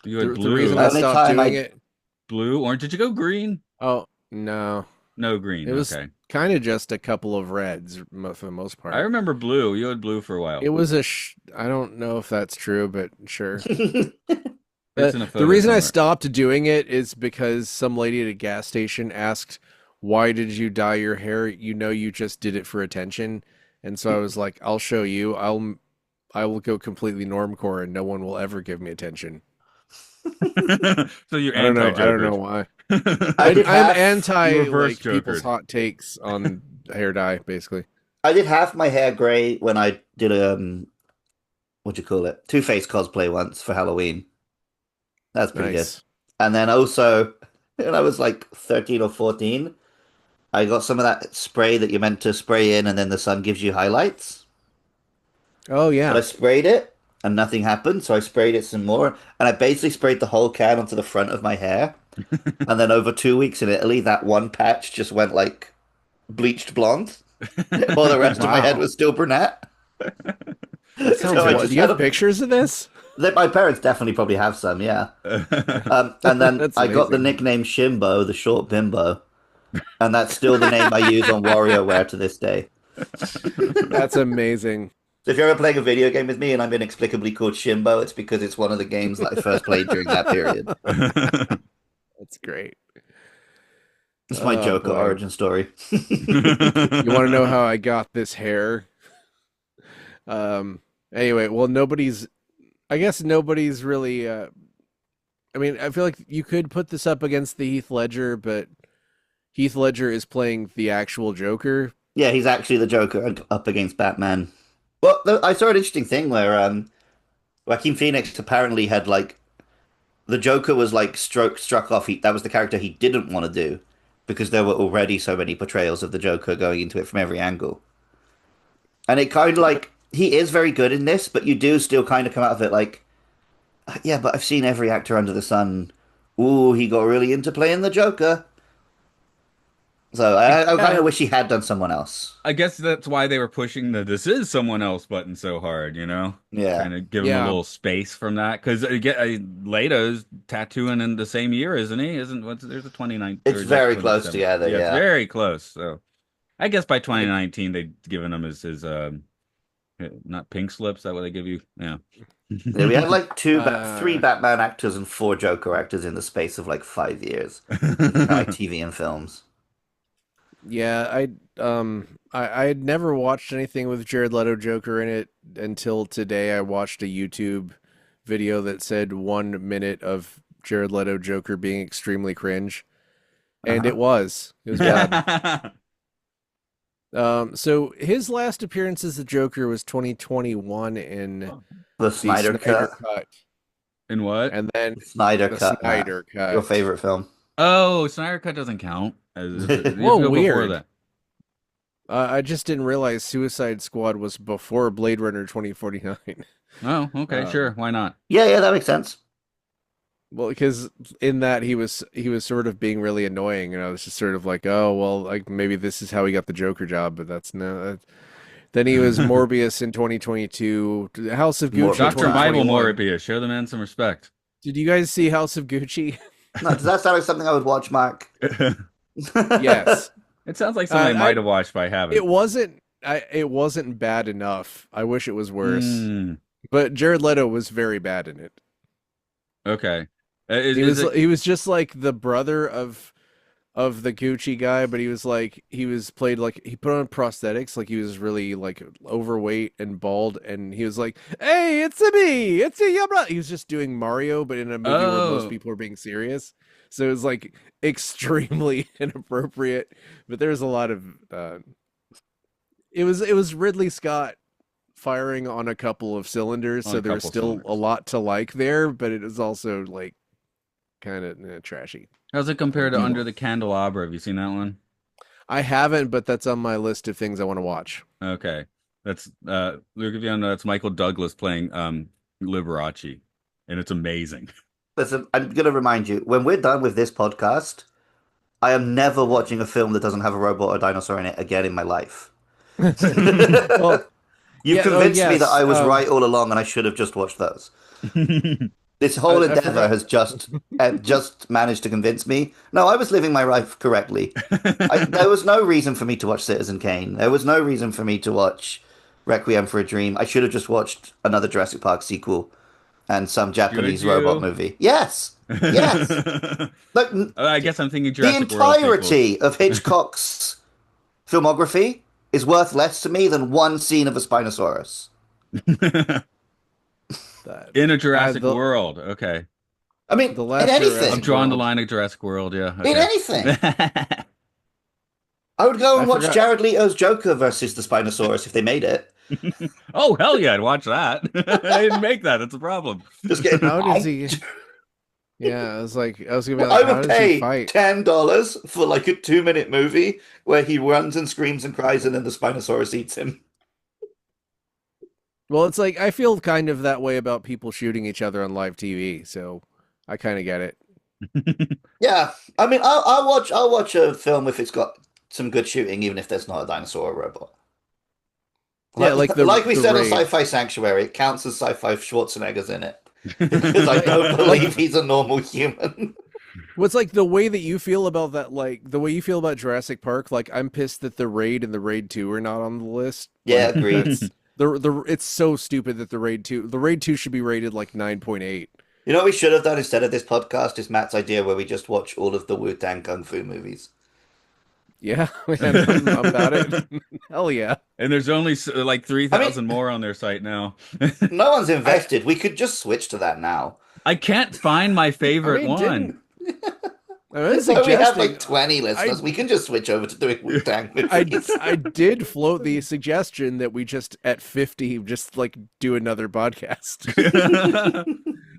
You had The reason I blue, Only stopped time doing I it. blue, orange. Did you go green? Oh no, No it green. was Okay. kind of just a couple of reds for the most I part. remember blue. You had blue for a It while. was I don't know if that's true, but sure. It's in a The photo reason I somewhere. stopped doing it is because some lady at a gas station asked, "Why did you dye your hair? You know you just did it for attention." And so I was like, "I'll show you. I will go completely normcore and no one will ever give me attention." So you're I don't know. I don't know anti-Jokered. why. I did I'm half. You anti reverse like people's Jokered. hot takes on hair dye, basically. I did half my hair gray when I did what do you call it? Two-Face cosplay once for Halloween. That's pretty good. Nice. And then also, when I was like 13 or 14, I got some of that spray that you're meant to spray in, and then the sun gives you highlights. Oh But yeah. I sprayed it, and nothing happened. So I sprayed it some more, and I basically sprayed the whole can onto the front of my hair. And then over 2 weeks in Italy, that one patch just went like bleached blonde, while the rest of my head Wow. was still brunette. That sounds So I what? just Do you had have a pictures of this? that my parents definitely probably have some, yeah. And then That's I got the amazing. nickname Shimbo, the short bimbo, and that's still the name I use on WarioWare to this day. That's amazing. So if you're ever playing a video game with me and I'm inexplicably called Shimbo, it's because it's one of the games that I first played during that period. That's great. It's my Oh Joker boy. origin story. You want to know how I got this hair? Anyway, well nobody's I guess nobody's really I mean, I feel like you could put this up against the Heath Ledger, but Heath Ledger is playing the actual Joker. Yeah, he's actually the Joker up against Batman. Well, I saw an interesting thing where Joaquin Phoenix apparently had like the Joker was like struck off. That was the character he didn't want to do because there were already so many portrayals of the Joker going into it from every angle. And it kind of like he is very good in this, but you do still kind of come out of it like, yeah, but I've seen every actor under the sun. Ooh, he got really into playing the Joker. So I kind Yeah, of wish he had done someone else. I guess that's why they were pushing the "this is someone else" button so hard, Yeah, kind of give him a Yeah. little space from that. Because Leto's tattooing in the same year, isn't he? Isn't what's there's a 29 or it's is that very close 27? together. Yeah, it's Yeah, very close. So I guess by I 2019 they'd given him his not pink slips. Is that what they give you? Yeah. yeah. We had like three uh Batman actors and four Joker actors in the space of like 5 years, like TV and films. yeah, I had never watched anything with Jared Leto Joker in it until today. I watched a YouTube video that said 1 minute of Jared Leto Joker being extremely cringe, and Uh-huh. it was bad. So his last appearance as the Joker was 2021 in The the Snyder Snyder Cut. Cut, In what? and then Snyder the Cut, Matt. Snyder Your Cut. favorite film. Oh, Snyder Cut doesn't count. You have Whoa, to go before weird. that. I just didn't realize Suicide Squad was before Blade Runner 2049. Oh, okay, Um, sure. Why not? Yeah, yeah, that makes sense. Well, because in that he was sort of being really annoying, and I was just sort of like, oh well, like maybe this is how he got the Joker job, but that's no. Then he was Morbius in 2022, House of More Gucci Dr. Bible 2021. Morbius, show the man some respect. Did you guys see House of Gucci? No, does that sound like something I would watch, Mark? Yes. It sounds like something I might I have watched, but I it haven't. wasn't it wasn't bad enough. I wish it was worse. Hmm. But Jared Leto was very bad in it. Okay. Is He is was it? he was just like the brother of the Gucci guy, but he was played like he put on prosthetics, like he was really like overweight and bald, and he was like, "Hey, it's a me, it's a Yabra." He was just doing Mario, but in a movie where most Oh, people are being serious, so it was like extremely inappropriate. But there's a lot of it was Ridley Scott firing on a couple of cylinders, on so a there's couple still a cylinders. lot to like there, but it is also like kind of trashy. How's it compared to Under the Candelabra? Have you seen that one? I haven't, but that's on my list of things I want to watch. Okay. That's Luke, if you don't know, that's Michael Douglas playing Liberace, and it's amazing. Listen, I'm going to remind you, when we're done with this podcast, I am never watching a film that doesn't have a robot or dinosaur in it again in my life. Well, You've yeah, oh convinced me that yes. I was right all along and I should have just watched those. This whole I endeavor forgot. has just managed to convince me. No, I was living my life correctly. There was no reason for me to watch Citizen Kane. There was no reason for me to watch Requiem for a Dream. I should have just watched another Jurassic Park sequel and some Should Japanese robot you? movie. Yes, yes. Look, I guess I'm thinking the Jurassic World sequels. entirety of Hitchcock's filmography is worth less to me than one scene of a Spinosaurus. That In a Jurassic the World. Okay. I mean, the in last I'm Jurassic anything, drawing the World. line at Jurassic World. Yeah. in Okay. anything. I would go I and watch forgot. Jared Leto's Joker versus the Spinosaurus if they made it. Oh, hell yeah, I'd watch that. I didn't make that. It's a problem. Just getting How does he? hanked. Yeah, I was gonna be like, I how would does he pay fight? $10 for like a 2 minute movie where he runs and screams and cries and then the Spinosaurus eats him. Well, it's like I feel kind of that way about people shooting each other on live TV, so I kind of get it. Yeah, I mean, I'll watch a film if it's got some good shooting, even if there's not a dinosaur or a robot. Yeah, like Like we the said on raid. Sci-Fi Sanctuary, it counts as Sci-Fi if Schwarzenegger's in it because I Like don't like believe he's a normal human. what's like the way that you feel about that, like the way you feel about Jurassic Park, like I'm pissed that the raid and the raid 2 are not on the list. Yeah, Like agreed. that's the it's so stupid that the raid 2 should be rated like 9.8. You know what we should have done instead of this podcast is Matt's idea where we just watch all of the Wu-Tang Kung Fu movies. Yeah, man, I'm about it. Hell yeah. And there's only like I mean, 3,000 more on their site now. no one's I invested. We could just switch to that now. I can't find my I favorite mean, one. didn't I'm So we have suggesting like 20 I listeners. We can just switch over to doing Wu-Tang I movies. I did float the suggestion that we just at 50 just like do another podcast.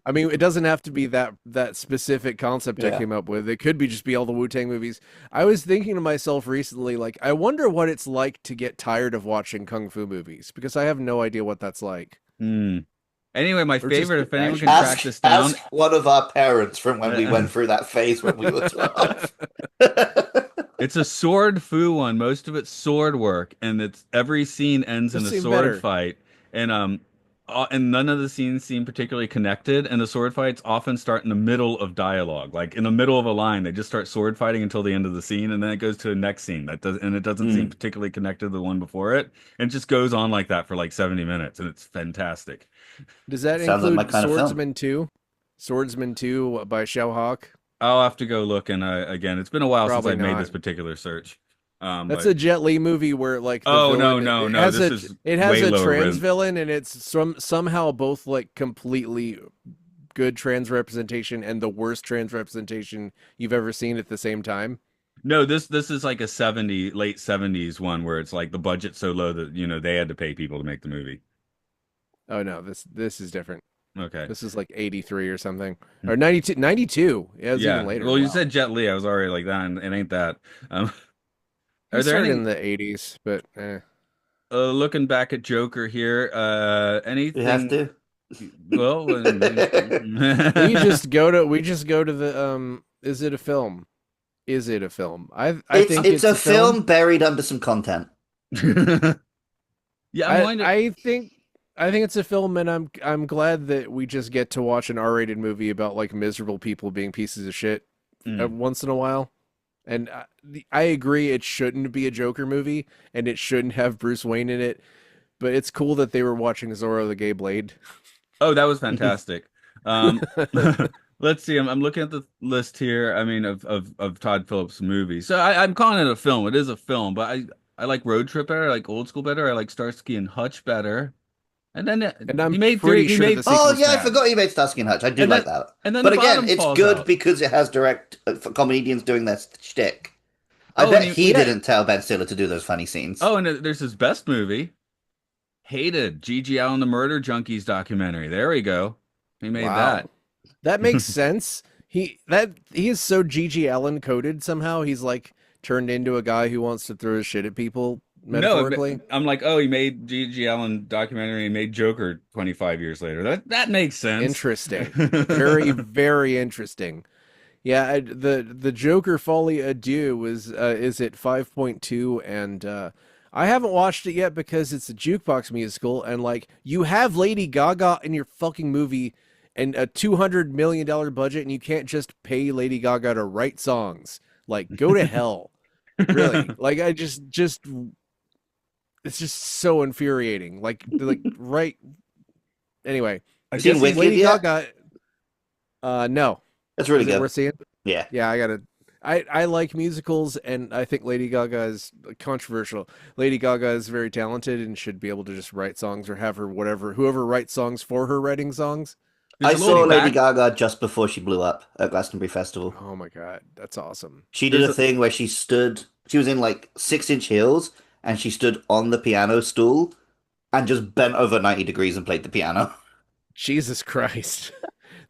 I mean, it doesn't have to be that specific concept I Yeah. came up with. It could be just be all the Wu-Tang movies. I was thinking to myself recently, like, I wonder what it's like to get tired of watching kung fu movies because I have no idea what that's like. Hmm. Anyway, my Or just favorite, if anyone can actually. track Ask this down, ask one of our parents from when we went through that phase when we were 12. it's a sword fu one. Most of it's sword work, and it's every scene ends in This a seemed sword better. fight, and none of the scenes seem particularly connected. And the sword fights often start in the middle of dialogue, like in the middle of a line. They just start sword fighting until the end of the scene, and then it goes to the next scene. It doesn't seem Mm. particularly connected to the one before it, and it just goes on like that for like 70 minutes, and it's fantastic. Does that Sounds like my include kind of film. Swordsman 2? Swordsman 2 by Shao Hawk? I'll have to go look, and again, it's been a while since Probably I made not. this particular search. That's But a Jet Li movie where like the oh no, villain no, it no, has this a is it has way a lower trans rent. villain and it's somehow both like completely good trans representation and the worst trans representation you've ever seen at the same time. No, this is like a late 70s one where it's like the budget's so low that they had to pay people to make the movie. Oh no, this is different. Okay. This is like 83 or something. Or 92 92. Yeah, it was even Yeah. later. Well, you Wow. said Jet Li. I was already like that, and it ain't that. Um, He are there started in any the 80s, but looking back at Joker here? You have Anything? to. Well, we just go to the is it a film? Is it a film? I It's think it's it's a a film. film buried under some content. yeah, I'm I going to. I think I think it's a film, and I'm glad that we just get to watch an R-rated movie about like miserable people being pieces of shit Mm. once in a while. And I agree, it shouldn't be a Joker movie, and it shouldn't have Bruce Wayne in it. But it's cool that they were watching Zorro the Gay Blade. Oh, that was fantastic. Um, let's see. I'm looking at the list here. I mean, of Todd Phillips movies. So I'm calling it a film. It is a film, but I like Road Trip better. I like Old School better. I like Starsky and Hutch better. And then And he I'm made three. pretty He sure the made Oh sequel's yeah, I bad. forgot you made Starsky and Hutch. I do and then like that. and then the But again, bottom it's falls good out. because it has direct for comedians doing their shtick. I Oh, bet and he Yeah, didn't tell Ben Stiller to do those funny scenes. there's his best movie, Hated, Gigi Allen the Murder Junkies documentary. There we go. He made that. wow. That makes sense. He is so GG Allen coded somehow. He's like turned into a guy who wants to throw his shit at people No, metaphorically. I'm like, oh, he made G.G. Allen documentary. He made Joker 25 years later. That makes sense. Interesting. Very, very interesting. Yeah, the Joker Folly Adieu was is at 5.2, and I haven't watched it yet because it's a jukebox musical, and like you have Lady Gaga in your fucking movie and a $200 million budget, and you can't just pay Lady Gaga to write songs. Like, go to hell. Really. Like I just it's just so infuriating. Like right anyway. I You seen guess Wicked he's Lady yet? Gaga no. That's really Is it good. worth seeing? Yeah. Yeah, I gotta. I like musicals, and I think Lady Gaga is controversial. Lady Gaga is very talented and should be able to just write songs or have her whatever whoever writes songs for her writing songs. there's I a little saw Lady back. Gaga just before she blew up at Glastonbury Festival. Oh my god, that's awesome. She did There's a a thing where she was in like 6 inch heels and she stood on the piano stool and just bent over 90 degrees and played the piano. Jesus Christ.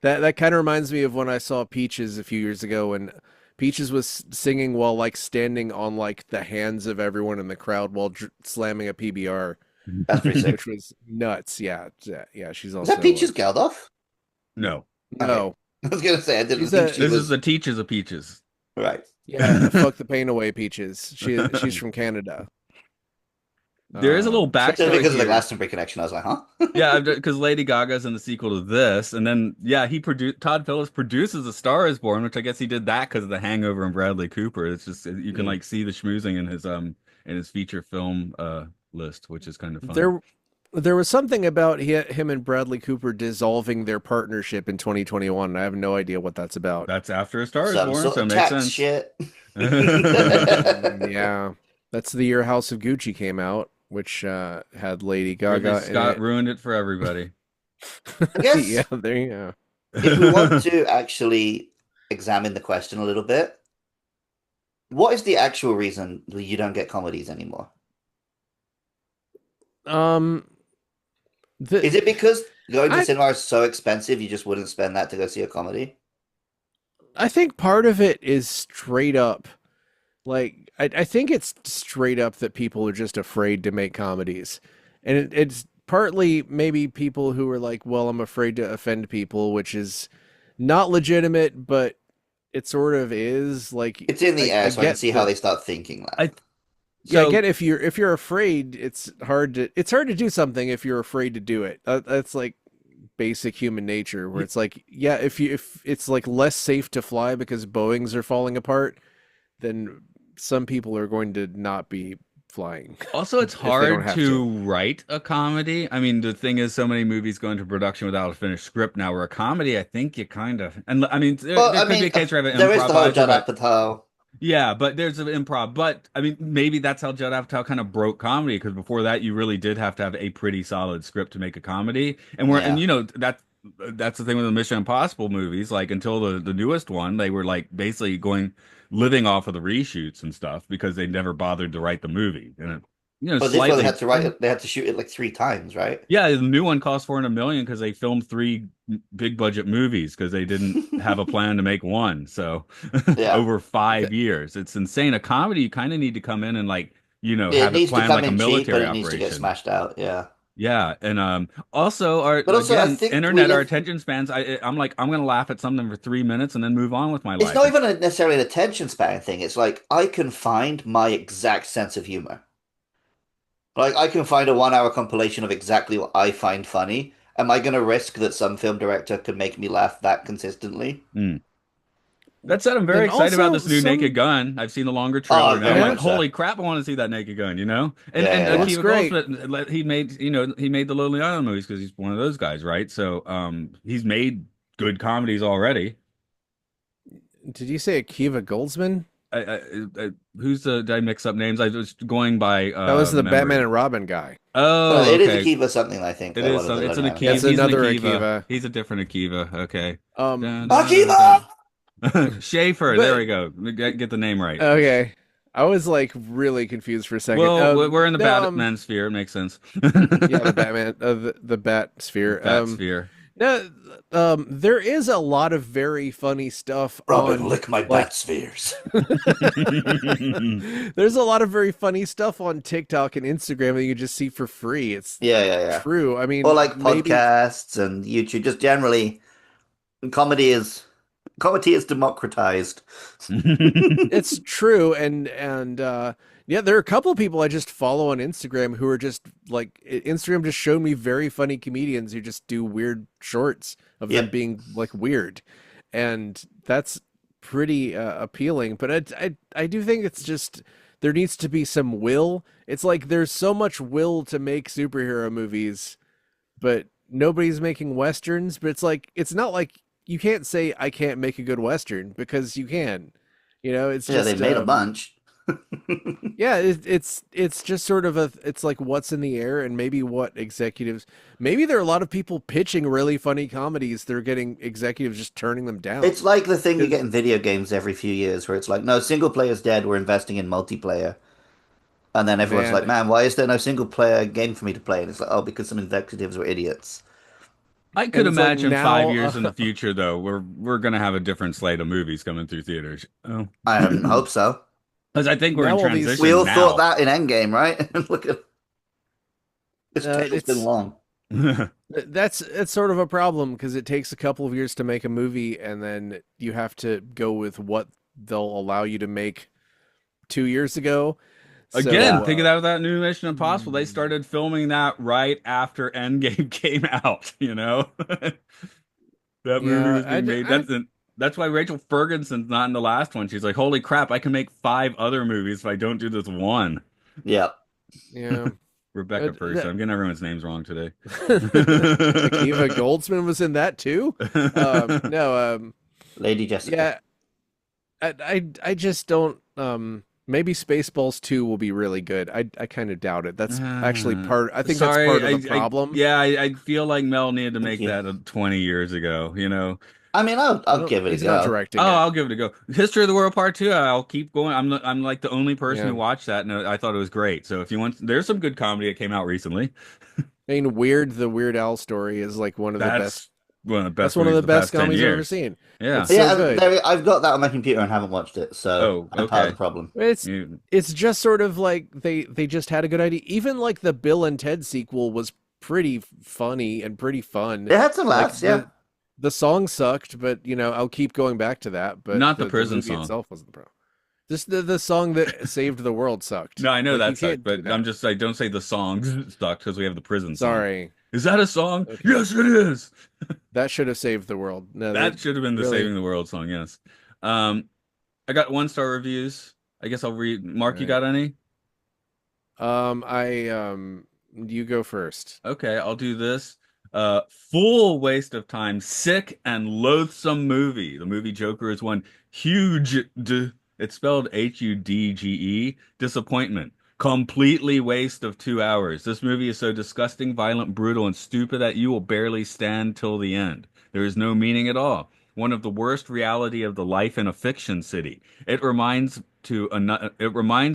That kind of reminds me of when I saw Peaches a few years ago, and Peaches was singing while like standing on like the hands of everyone in the crowd while slamming a PBR, That's pretty sick. which was nuts. Yeah, yeah, she's Is that also Peaches Geldof? no. Okay. no. I was gonna say I didn't She's think a she This is was the Teaches of Peaches. right. Yeah, fuck the pain away, Peaches. She's from Canada. There is a little Just backstory because of the here. Glastonbury connection, I was like, huh? Yeah, because Lady Gaga's in the sequel to this, and then yeah, he produced Todd Phillips produces A Star Is Born, which I guess he did that because of The Hangover and Bradley Cooper. It's just you can Mm. like see the schmoozing in his feature film list, which is kind of fun. There was something about him and Bradley Cooper dissolving their partnership in 2021, and I have no idea what that's about. That's after A Star Is Some Born, sort so it of makes tax sense. shit. Yeah, that's the year House of Gucci came out, which had Lady Ridley Gaga in Scott it. ruined it for everybody. I guess Yeah, there you go. if we want to actually examine the question a little bit, what is the actual reason that you don't get comedies anymore? Um, Is the it because going to I cinema is so expensive you just wouldn't spend that to go see a comedy? I think part of it is straight up. Like, I think it's straight up that people are just afraid to make comedies. And it's partly maybe people who are like, well, I'm afraid to offend people, which is not legitimate, but it sort of is. Like, It's in the air, I so I can get see how that. they start thinking that. I Yeah, I so get if you're afraid, it's hard to do something if you're afraid to do it. That's like basic human nature, where it's like, yeah, if it's like less safe to fly because Boeings are falling apart, then some people are going to not be flying Also, it's if they don't hard have to. to write a comedy. I mean, the thing is, so many movies go into production without a finished script now. Where a comedy, I think you kind of, and I mean, Well, there I could be mean, a case where I have an there is the whole improviser, Judd but Apatow. yeah, but there's an improv. But I mean, maybe that's how Judd Apatow kind of broke comedy because before that, you really did have to have a pretty solid script to make a comedy. And Yeah. that's the thing with the Mission Impossible movies. Like until the newest one, they were like basically living off of the reshoots and stuff because they never bothered to write the movie. And But this one they slightly. had to write it, they had to shoot it like 3 times, right? Yeah, the new one cost 400 million because they filmed three big budget movies because they didn't have a plan to make one. So Yeah. over 5 years, it's insane. A comedy, you kind of need to come in and like It have it needs to planned come like a in cheap, but military it needs to get operation. smashed out. Yeah. Yeah, and also our But also, I again think we internet our live. attention spans. I'm like I'm gonna laugh at something for 3 minutes and then move on with my It's life. not even necessarily an attention span thing. It's like I can find my exact sense of humor. Like I can find a 1 hour compilation of exactly what I find funny. Am I going to risk that some film director could make me laugh that consistently? Mm. That said, I'm very And excited about also this new Naked some, Gun. I've seen the longer trailer Oh, and I'm very like, yeah, much so. holy crap, I want to see that Naked Gun, you know? And Yeah, and yeah, it looks yeah. Akiva great. Goldsmith, he made, he made the Lonely Island movies because he's one of those guys, right? So he's made good comedies already. Did you say Akiva Goldsman? Who's the, did I mix up names? I was going by That was the Batman memory. and Robin guy. Oh, It is okay. Akiva something, I think, It though, is one of some. the It's an Lonely Island Akiva. That's guys. He's an another Akiva. Akiva. He's a different Akiva. Okay. Um, Dun, dun, dun, Akiva! dun. Schaefer. There but we go. Get the name right. okay, I was like really confused for a second. Well, we're in the No, Batman sphere. It makes sense. yeah, the Batman, the Bat Sphere. Bat sphere. No, there is a lot of very funny stuff Robin, on lick my like bat spheres. there's a lot of very funny stuff on TikTok and Instagram that you can just see for free. It's Yeah, yeah, yeah. true. I Or mean, like maybe podcasts and YouTube, just generally, comedy is comedy is democratized. it's true, and yeah, there are a couple of people I just follow on Instagram who are just like Instagram just showed me very funny comedians who just do weird shorts of them Yep. being like weird, and that's pretty appealing. But I do think it's just there needs to be some will. It's like there's so much will to make superhero movies, but nobody's making westerns. But it's like it's not like you can't say I can't make a good western because you can. You know, it's Yeah, they just made a bunch. yeah, it's just sort of a it's like what's in the air and maybe what executives maybe there are a lot of people pitching really funny comedies. They're getting executives just turning them It's down. like the thing you get 'Cause- in video games every few years where it's like, no, single player's dead, we're investing in multiplayer. And then everyone's like, man, man, why is there no single player game for me to play? And it's like, oh, because some executives were idiots. I could and it's like imagine five now years in the future, though, we're gonna have a different slate of movies coming through theaters. Oh, I hope so. because I think we're in now all these We transition all thought now. that in Endgame, right? And look at this tale's been it's long. that's sort of a problem because it takes a couple of years to make a movie and then you have to go with what they'll allow you to make 2 years ago. Again, So Yeah. thinking out of that new Mission Impossible, they started filming that right after Endgame came out, you know? That movie yeah, was being made. That's why Rachel Ferguson's not in the last one. She's like, "Holy crap, I can make five other movies if I don't do this one." Yeah. yeah. Rebecca Ferguson. I'm getting everyone's names wrong today. Akiva Goldsman was in that too. No, Lady Jessica. yeah, I just don't. Maybe Spaceballs 2 will be really good. I kind of doubt it. That's actually part. I think that's Sorry, part of the problem. yeah, I feel like Mel needed to Thank make you. that 20 years ago, you know. I mean, I I'll don't. give it a He's not go. Oh, directing it. I'll give it a go. History of the World Part Two. I'll keep going. I'm like the only person Yeah, who watched that, and I thought it was great. So if you want, there's some good comedy that came out recently. I mean, the Weird Al story is like one of the best. That's one of the That's best one of movies the of the best past 10 comedies I've ever years. seen. Yeah. It's so good. I've got that on my computer and haven't watched it, so Oh, I'm part of okay. the problem. It's You, it's just sort of like they just had a good idea. Even like the Bill and Ted sequel was pretty funny and pretty fun. It had some Like laughs, yeah. the song sucked, but you know, I'll keep going back to that. But not the the prison movie song. itself wasn't the problem. Just the song that saved the world sucked. No, I know Like you that sucked, can't do but I'm that. just like, don't say the songs sucked because we have the prison song. Sorry. Is that a song? Okay. Yes, it is. That should have saved the world. No, That should have been the really. Saving the World song. Yes. Um, I got 1 star reviews. I guess I'll read. All Mark, you right. got any? You go first. Okay, I'll do this. Full waste of time, sick and loathsome movie. The movie Joker is one huge, it's spelled Hudge, disappointment. Completely waste of 2 hours. This movie is so disgusting, violent, brutal, and stupid that you will barely stand till the end. There is no meaning at all. One of the worst reality of the life in a fiction city. It reminds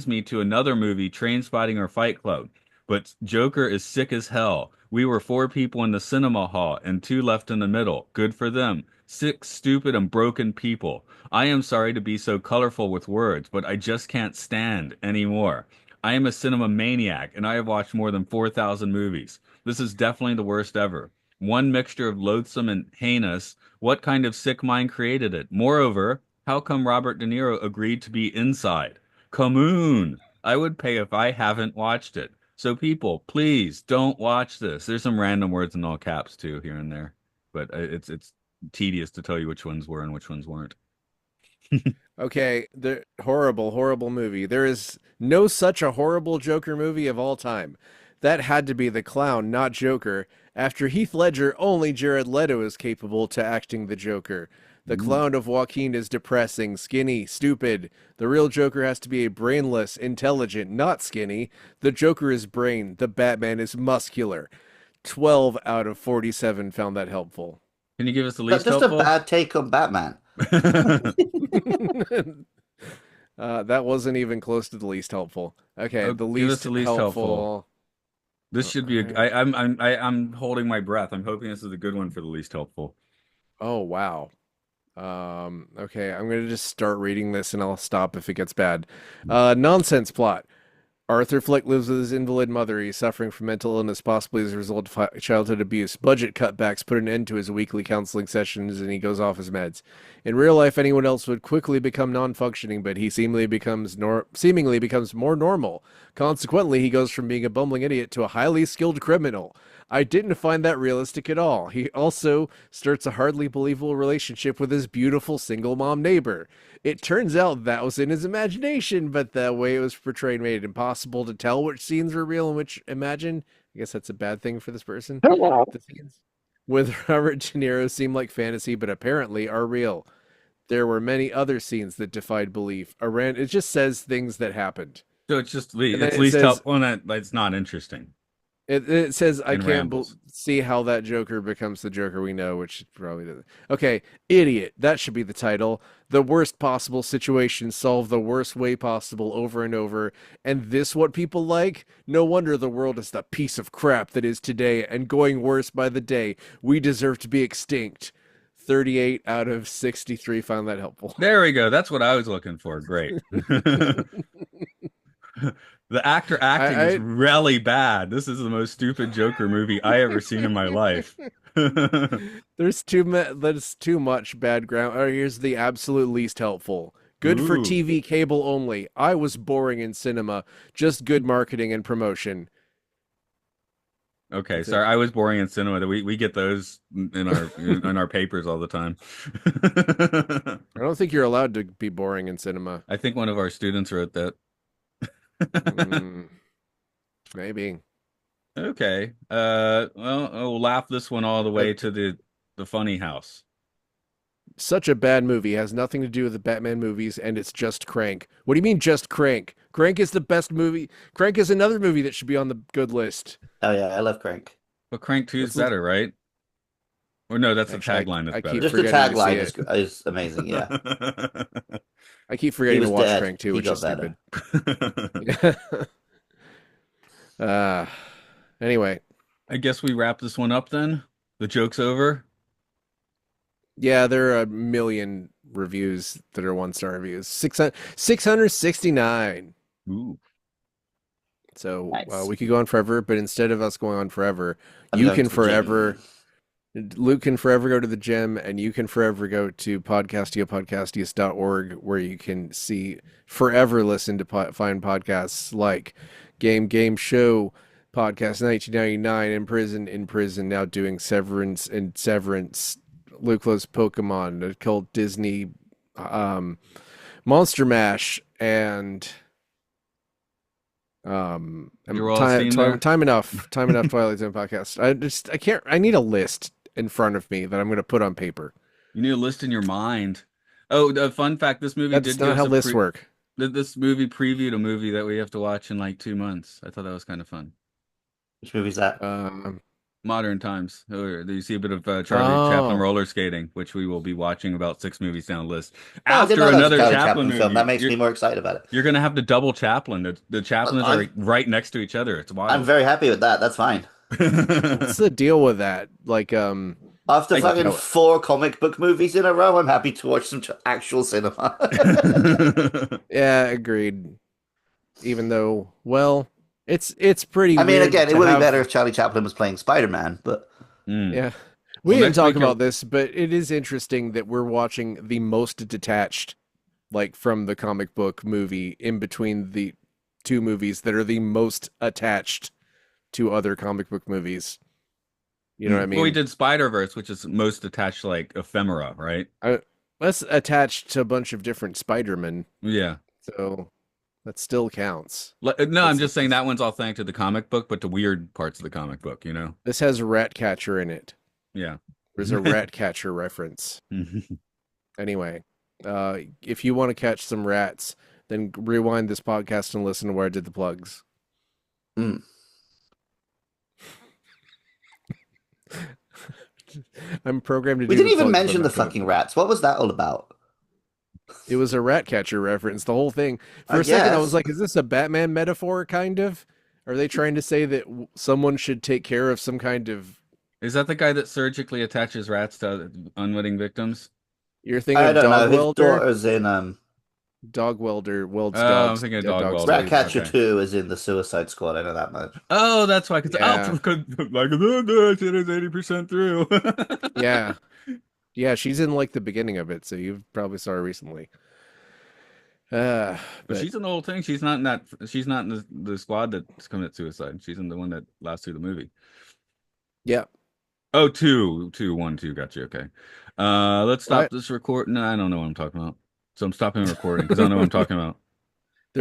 me to another movie, Train Spotting or Fight Club. But Joker is sick as hell. We were 4 people in the cinema hall and 2 left in the middle. Good for them. Sick, stupid, and broken people. I am sorry to be so colorful with words, but I just can't stand anymore. I am a cinema maniac and I have watched more than 4,000 movies. This is definitely the worst ever. One mixture of loathsome and heinous. What kind of sick mind created it? Moreover, how come Robert De Niro agreed to be inside? Commune. I would pay if I haven't watched it. So people, please don't watch this. There's some random words in all caps too here and there, but it's tedious to tell you which ones were and which ones weren't. Okay, the horrible, horrible movie. There is no such a horrible Joker movie of all time. That had to be The Clown, not Joker. After Heath Ledger, only Jared Leto is capable to acting the Joker. The Ooh. clown of Joaquin is depressing, skinny, stupid. The real Joker has to be a brainless, intelligent, not skinny. The Joker is brain. The Batman is muscular. 12 out of 47 found that helpful. Can you give us the That's least just a helpful? bad take on Batman. That wasn't even close to the least helpful. Okay, Oh, the give us least the least helpful. helpful. This should be a. I'm holding my breath. I'm hoping this is a good one for the least helpful. Oh, wow. Okay, I'm gonna just start reading this and I'll stop if it gets bad. Nonsense plot. Arthur Fleck lives with his invalid mother. He's suffering from mental illness, possibly as a result of childhood abuse. Budget cutbacks put an end to his weekly counseling sessions, and he goes off his meds. In real life, anyone else would quickly become non-functioning, but he seemingly becomes more normal. Consequently, he goes from being a bumbling idiot to a highly skilled criminal. I didn't find that realistic at all. He also starts a hardly believable relationship with his beautiful single mom neighbor. It turns out that was in his imagination, but the way it was portrayed made it impossible to tell which scenes were real and which imagined. I guess that's a bad thing for this person. The scenes with Robert De Niro seem like fantasy, but apparently are real. There were many other scenes that defied belief. It just says things that happened. So it's just And then it's it least says helpful, and it's not interesting it says I and can't rambles. see how that Joker becomes the Joker we know, which probably doesn't. Okay, idiot. That should be the title. The worst possible situation solved the worst way possible over and over. And this what people like? No wonder the world is the piece of crap that is today and going worse by the day. We deserve to be extinct. 38 out of 63 found that helpful. There we go. That's what I was looking for. Great. The actor acting is I really bad. This is the most stupid Joker movie I ever seen in my life. there's too much bad ground. Here's the absolute least helpful. Good for Ooh. TV cable only. I was boring in cinema. Just good marketing and promotion. Okay, That's it. sorry. I was boring in cinema. We get those in our papers all the time. I don't think you're allowed to be boring in cinema. I think one of our students wrote that. Mm, maybe. Okay. Well, I'll laugh this one all the Uh, way to the funny house. Such a bad movie. Has nothing to do with the Batman movies, and it's just Crank. What do you mean, just Crank? Crank is the best movie. Crank is another movie that should be on the good list. Oh yeah, I love Crank. But Crank 2 is Let's look. better, right? Or no, that's the Actually, tagline I that's keep Just the forgetting to see tagline it. is amazing. Yeah, I keep he forgetting to was watch dead. Crank too, He which is got better. stupid. uh, anyway, I guess we wrap this one up then. The joke's over. yeah, there are a million reviews that are 1-star reviews. 669. Ooh. So Nice. we could go on forever, but instead of us going on forever, I'm you going can to the gym. forever. Luke can forever go to the gym, and you can forever go to podcastiopodcastius.org, where you can forever listen to fine podcasts like Game Show, Podcast 1999, in prison, now doing Severance, Luke loves Pokemon, a cult Disney, Monster Mash, and You're all seen there? time enough Twilight Zone podcast. I can't. I need a list in front of me that I'm going to put on paper. You need a list in your mind. Oh, the fun fact, this movie That's did give not us how a lists work. this movie previewed a movie that we have to watch in like 2 months. I thought that was kind of fun. Which movie's that? Modern Times. Oh, you see a bit of Charlie Chaplin Oh, roller skating, which we will be watching about 6 movies down the list. Oh, I didn't After know that was a another Charlie Chaplin Chaplin film. movie, That makes me more excited about it. you're gonna have to double Chaplin. The Chaplins are I'm right next to each other. It's I'm wild. very happy with that. That's fine. what's the deal with that? Like, After I, fucking 4 comic book movies in a row, I'm happy to watch some actual cinema. yeah, agreed. Even though, well, It's pretty I mean, weird again, it to would be have. better if Charlie Chaplin was playing Spider-Man, but Mm. Yeah. We Well, didn't next talk week about you're this, but it is interesting that we're watching the most detached, like from the comic book movie, in between the two movies that are the most attached to other comic book movies. You know what I well, we mean? did Spider-Verse, which is most attached to like ephemera, right? I, that's attached to a bunch of different Spider-Men, Yeah. so that still counts. No, I'm That's just saying this, that one's authentic to the comic book, but to weird parts of the comic book, you know? this has Ratcatcher in it. Yeah. There's a Ratcatcher reference. Anyway, if you want to catch some rats, then rewind this podcast and listen to where I did the plugs. mm. I'm programmed to We do the didn't even plugs, but I'm mention the not gonna. fucking rats. What was that all about? It was a Ratcatcher reference. The whole thing. For I a second, I was guess. like, "Is this a Batman metaphor? Kind of? Are they trying to say that someone should take care of some kind of?" Is that the guy that surgically attaches rats to unwitting victims? You're thinking I of don't Dog know. His Welder. daughter's in Dog Welder welds Oh, I'm dogs, thinking of dead Dog dogs to Welder. pieces. Ratcatcher Okay. 2 is in the Suicide Squad. I know that much. Oh, that's why. Cause, oh, Yeah, like, no, I said it's 80% through. yeah, yeah. She's in like the beginning of it, so you probably saw her recently. Uh, But but she's in the whole thing. She's not in that. She's not in the squad that's committed suicide. She's in the one that lasts through the movie. yeah. Oh, two, one, two. Got you. Okay. Let's stop What? this record. No, I don't know what I'm talking about. So I'm stopping recording because I don't know what I'm talking about.